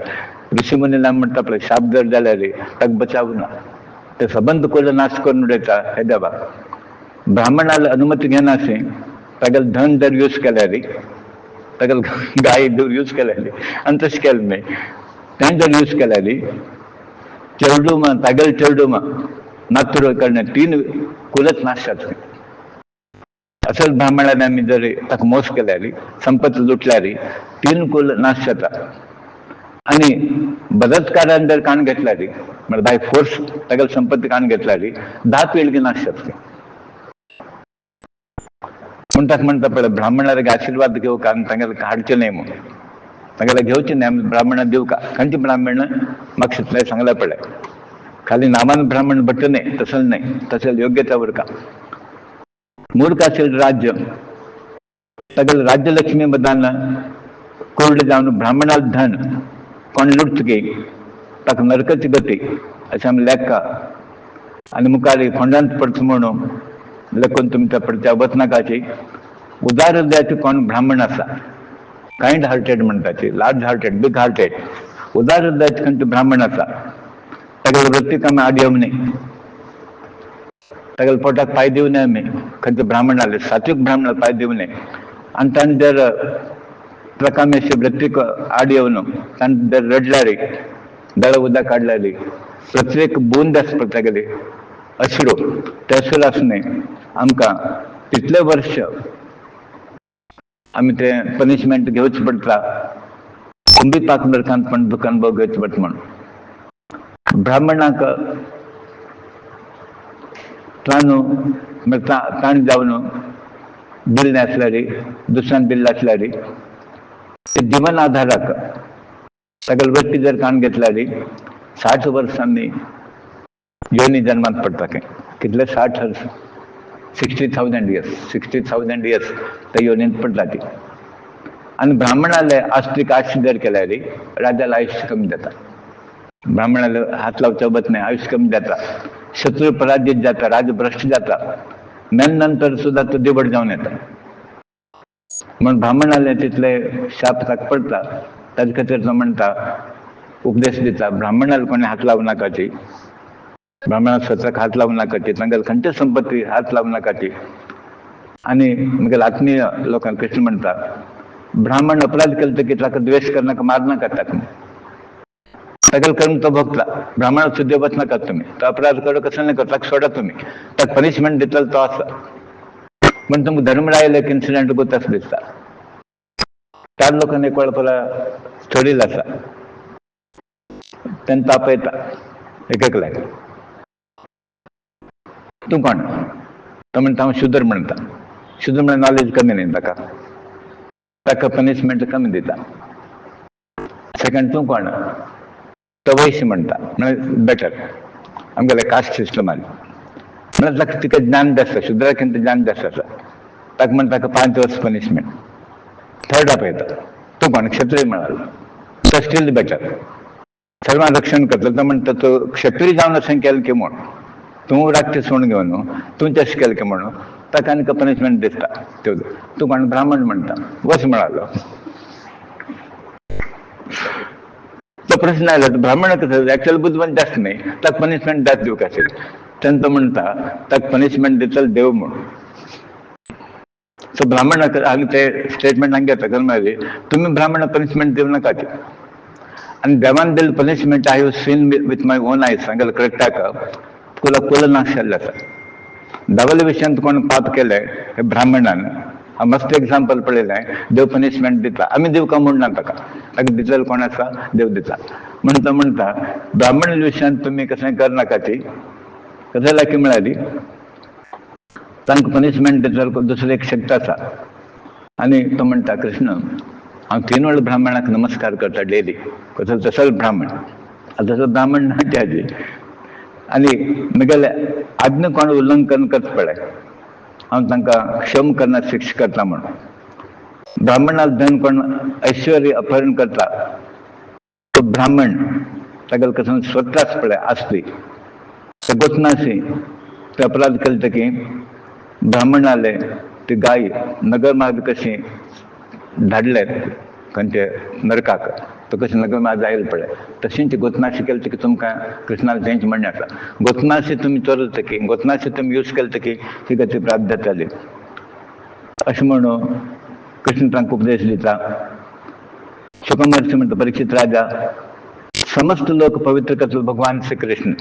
ऋषीमुनीला म्हणतात आपलं शाप जर झाला रे तक बचावू ना ते संबंध कुल नाश करून द्यायचा हे द्यावा ब्राह्मणाला अनुमती घेणं असे तगल धन जर यूज केल्या रे तगल गाय दूर यूज केल्या रे आणि तसं केलं नाही त्याने जर यूज केल्या रे चेरडूमा तगल चेरडूमा नातुर करणे 3 कुलच नाशात असंच ब्राह्मणाने आम्ही जर तक मोस केल्या रे संपत्ती लुटल्या रे 3 कुल नाशात आणि बलात्काराने जर कान घेतला रे म्हणजे बाय फोर्स तगल संपत्ती कान घेतला रे 10 पिढी नाशात म्हणता पहिलं ब्राह्मणाला आशीर्वाद घेऊ का तांगेला काढचे नाही म्हणून तांगेला घेऊचे नाही आम्ही ब्राह्मणा देऊ का खंची ब्राह्मण मग शिकलाय चांगला पडाय खाली नामान ब्राह्मण बट नाही तसं नाही तसं योग्यतावर का मूर्ख असेल राज्य तगल राज्यलक्ष्मी बदाना कोरडे जाऊन ब्राह्मणाला धन कोण लुटत गे तक नरकाची गती असे आम्ही लेखा आणि मुखारी खोंडांत पडतो म्हणून लकून तुमच्या पडच्या वचनाकाची उदार हृदयाचे कोण ब्राह्मण असा काइंड हार्टेड म्हणतात लार्ज हार्टेड बिग हार्टेड उदार हृदयाचे खंत ब्राह्मण असा तगल वृत्ती कामे आड येऊ नये तगल पोटात पाय देऊ नये आम्ही खंत ब्राह्मण आले सात्विक ब्राह्मणाला पाय देऊ नये आणि त्याने जर प्रकामेशी वृत्ती आड येऊन त्याने जर रडलारी दळ उदा काढलारी प्रत्येक बोंद पडता गेले अश्रू ते अश्रू असणे आमका तिथले वर्ष आम्ही ते पनिशमेंट घेऊच पडता कुंभी पाक नरकांत पण दुकान बघ घेऊच पडत म्हणून ब्राह्मणाक ताण जाऊन बिल असल्यारी दुसऱ्यान बिल असल्यारी ते जीवन आधाराक सगळ व्यक्ती जर कान घेतल्यारी 60 वर्षांनी योनी जन्मात पडता काय कितले 60,000 इयर्स त्या योनीत पडला ती आणि ब्राह्मणाला आस्तिक आयुष्य जर केल्या रे राजाला आयुष्य कमी देतात ब्राह्मणाला हात लावच्या बत नाही आयुष्य कमी देतात शत्रू पराजित जाता राज भ्रष्ट जाता नंतर सुद्धा तो देवड जाऊन येतात म्हणून ब्राह्मणाला तिथले शाप ताक पडता त्याच खातीर म्हणता उपदेश देता ब्राह्मणाला कोणी हात लावू नकाची ब्राह्मणाला स्वतःक हात लावू नकाची तांगेल खंय संपत्ती हात लावू नकाची आणि मग आत्मीय लोकांना कृष्ण म्हणता ब्राह्मण अपराध केलं तर की ताका द्वेष करणं का मार नका टाक सगळं करून तो भोगता ब्राह्मणात सुद्धा बस नका तुम्ही तो अपराध करू कसं नाही करता सोडा तुम्ही त्यात पनिशमेंट देताल तो असं पण तुम्ही धर्मरायला एक इन्सिडेंट गोताच दिसता 4 लोकांना एक वेळा स्टोरीला असा त्यांना ताप येता एकला तू कोण तर म्हणता शूद्र म्हणता शूद्र म्हणजे नॉलेज कमी नाही ताका पनिशमेंट कमी देता सेकंड तू कोण तो वैश्य म्हणता म्हणजे बेटर आमच्याकडे कास्ट सिस्टम आली म्हणत तिकडे ज्ञान जास्त शूद्राकिंत ज्ञान जास्त असं ताक म्हणता का 5 वर्ष पनिशमेंट थर्ड अप येतं तो कोण क्षत्रिय म्हणाला तर स्टील बेटर सर्व रक्षण करतो तर म्हणतं तो क्षत्रिय जाऊन असं केलं की म्हणून तूं राखचें सोडून घेवन तूं तशें केलें म्हणून ताका आनीक पनिशमेंट दिसता तेवलो तूं कोण ब्राह्मण म्हणटा वच म्हणालो. तो प्रश्न आयला ब्राह्मण कसं ऍक्च्युअल बुद्धवंत जास्त नाही ताका पनिशमेंट जास्त दिवंक आशिल्ली. तेन्ना तो म्हणटा ताका पनिशमेंट दितलो देव म्हणून. सो ब्राह्मण हांगा ते स्टेटमेंट हांगा घेता मागीर तुमी ब्राह्मणाक पनिशमेंट दिवं नाका ती. आनी देवान दिल्लें punishment I have seen with my on आयज सांगलें करेक्ट ताका कुल नाशिल्लें आसा. धवल विशयांत कोण पाप केले हे ब्राह्मणान हांव मस्त एग्जाम्पल पळयलें. देव पनिशमेंट दिता आमी दिवका म्हणना ताका ताका दितलें कोण आसा देव दिता म्हणून तो म्हणटा ब्राह्मण विशयांत तुमी कशें करनाका ती कशें जाल्यार की म्हळ्यार तांकां पनिशमेंट दितलो दुसरी एक शक्त आसा. आनी तो म्हणटा कृष्ण हांव 3 वेळ ब्राह्मणाक नमस्कार करता डेली कसो तसो ब्राह्मण तसो ब्राह्मण ना त्याची. आनी म्हगेले आज्ञा कोण उल्लंघन करता पळय हांव तांकां क्षम करना शिक्षा करता म्हणून. ब्राह्मणाक धन कोण ऐश्वर्य अपहरण करता तो ब्राह्मण ताका कसं स्वता आस पळय आसली ते गोतनाशी ते अपराध केले की ब्राह्मण आले ती गाय नगर मार्ग कशी धाडले खंयचे नरकाक तो कशें नगर मार्ग जायला पळय तशींच गोतनाशी केली की तुमकां कृष्णाक तेंच म्हणणें आसा. गोतनाशी तुमी चोरता की गोतनाशी तुमी यूज केले की ती गती प्राप्त जाताली अशें म्हणून कृष्ण तांकां उपदेश दिता. सुखमहर्षी म्हणटा परीक्षित राजा समस्त लोक पवित्र करतलो भगवान श्री कृष्ण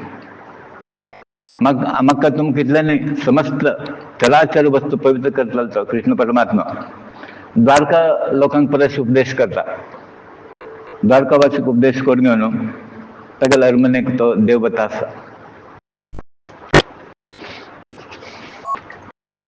म्हाका तुमकां इतलें न्ही समस्त चराचर वस्तू पवित्र करतलो तो कृष्ण परमात्मा. द्वारका लोकांक परस उपदेश करता. द्वारकावासीक उपदेश करून घेवन ताका अरमनेक तो देव वता आसा.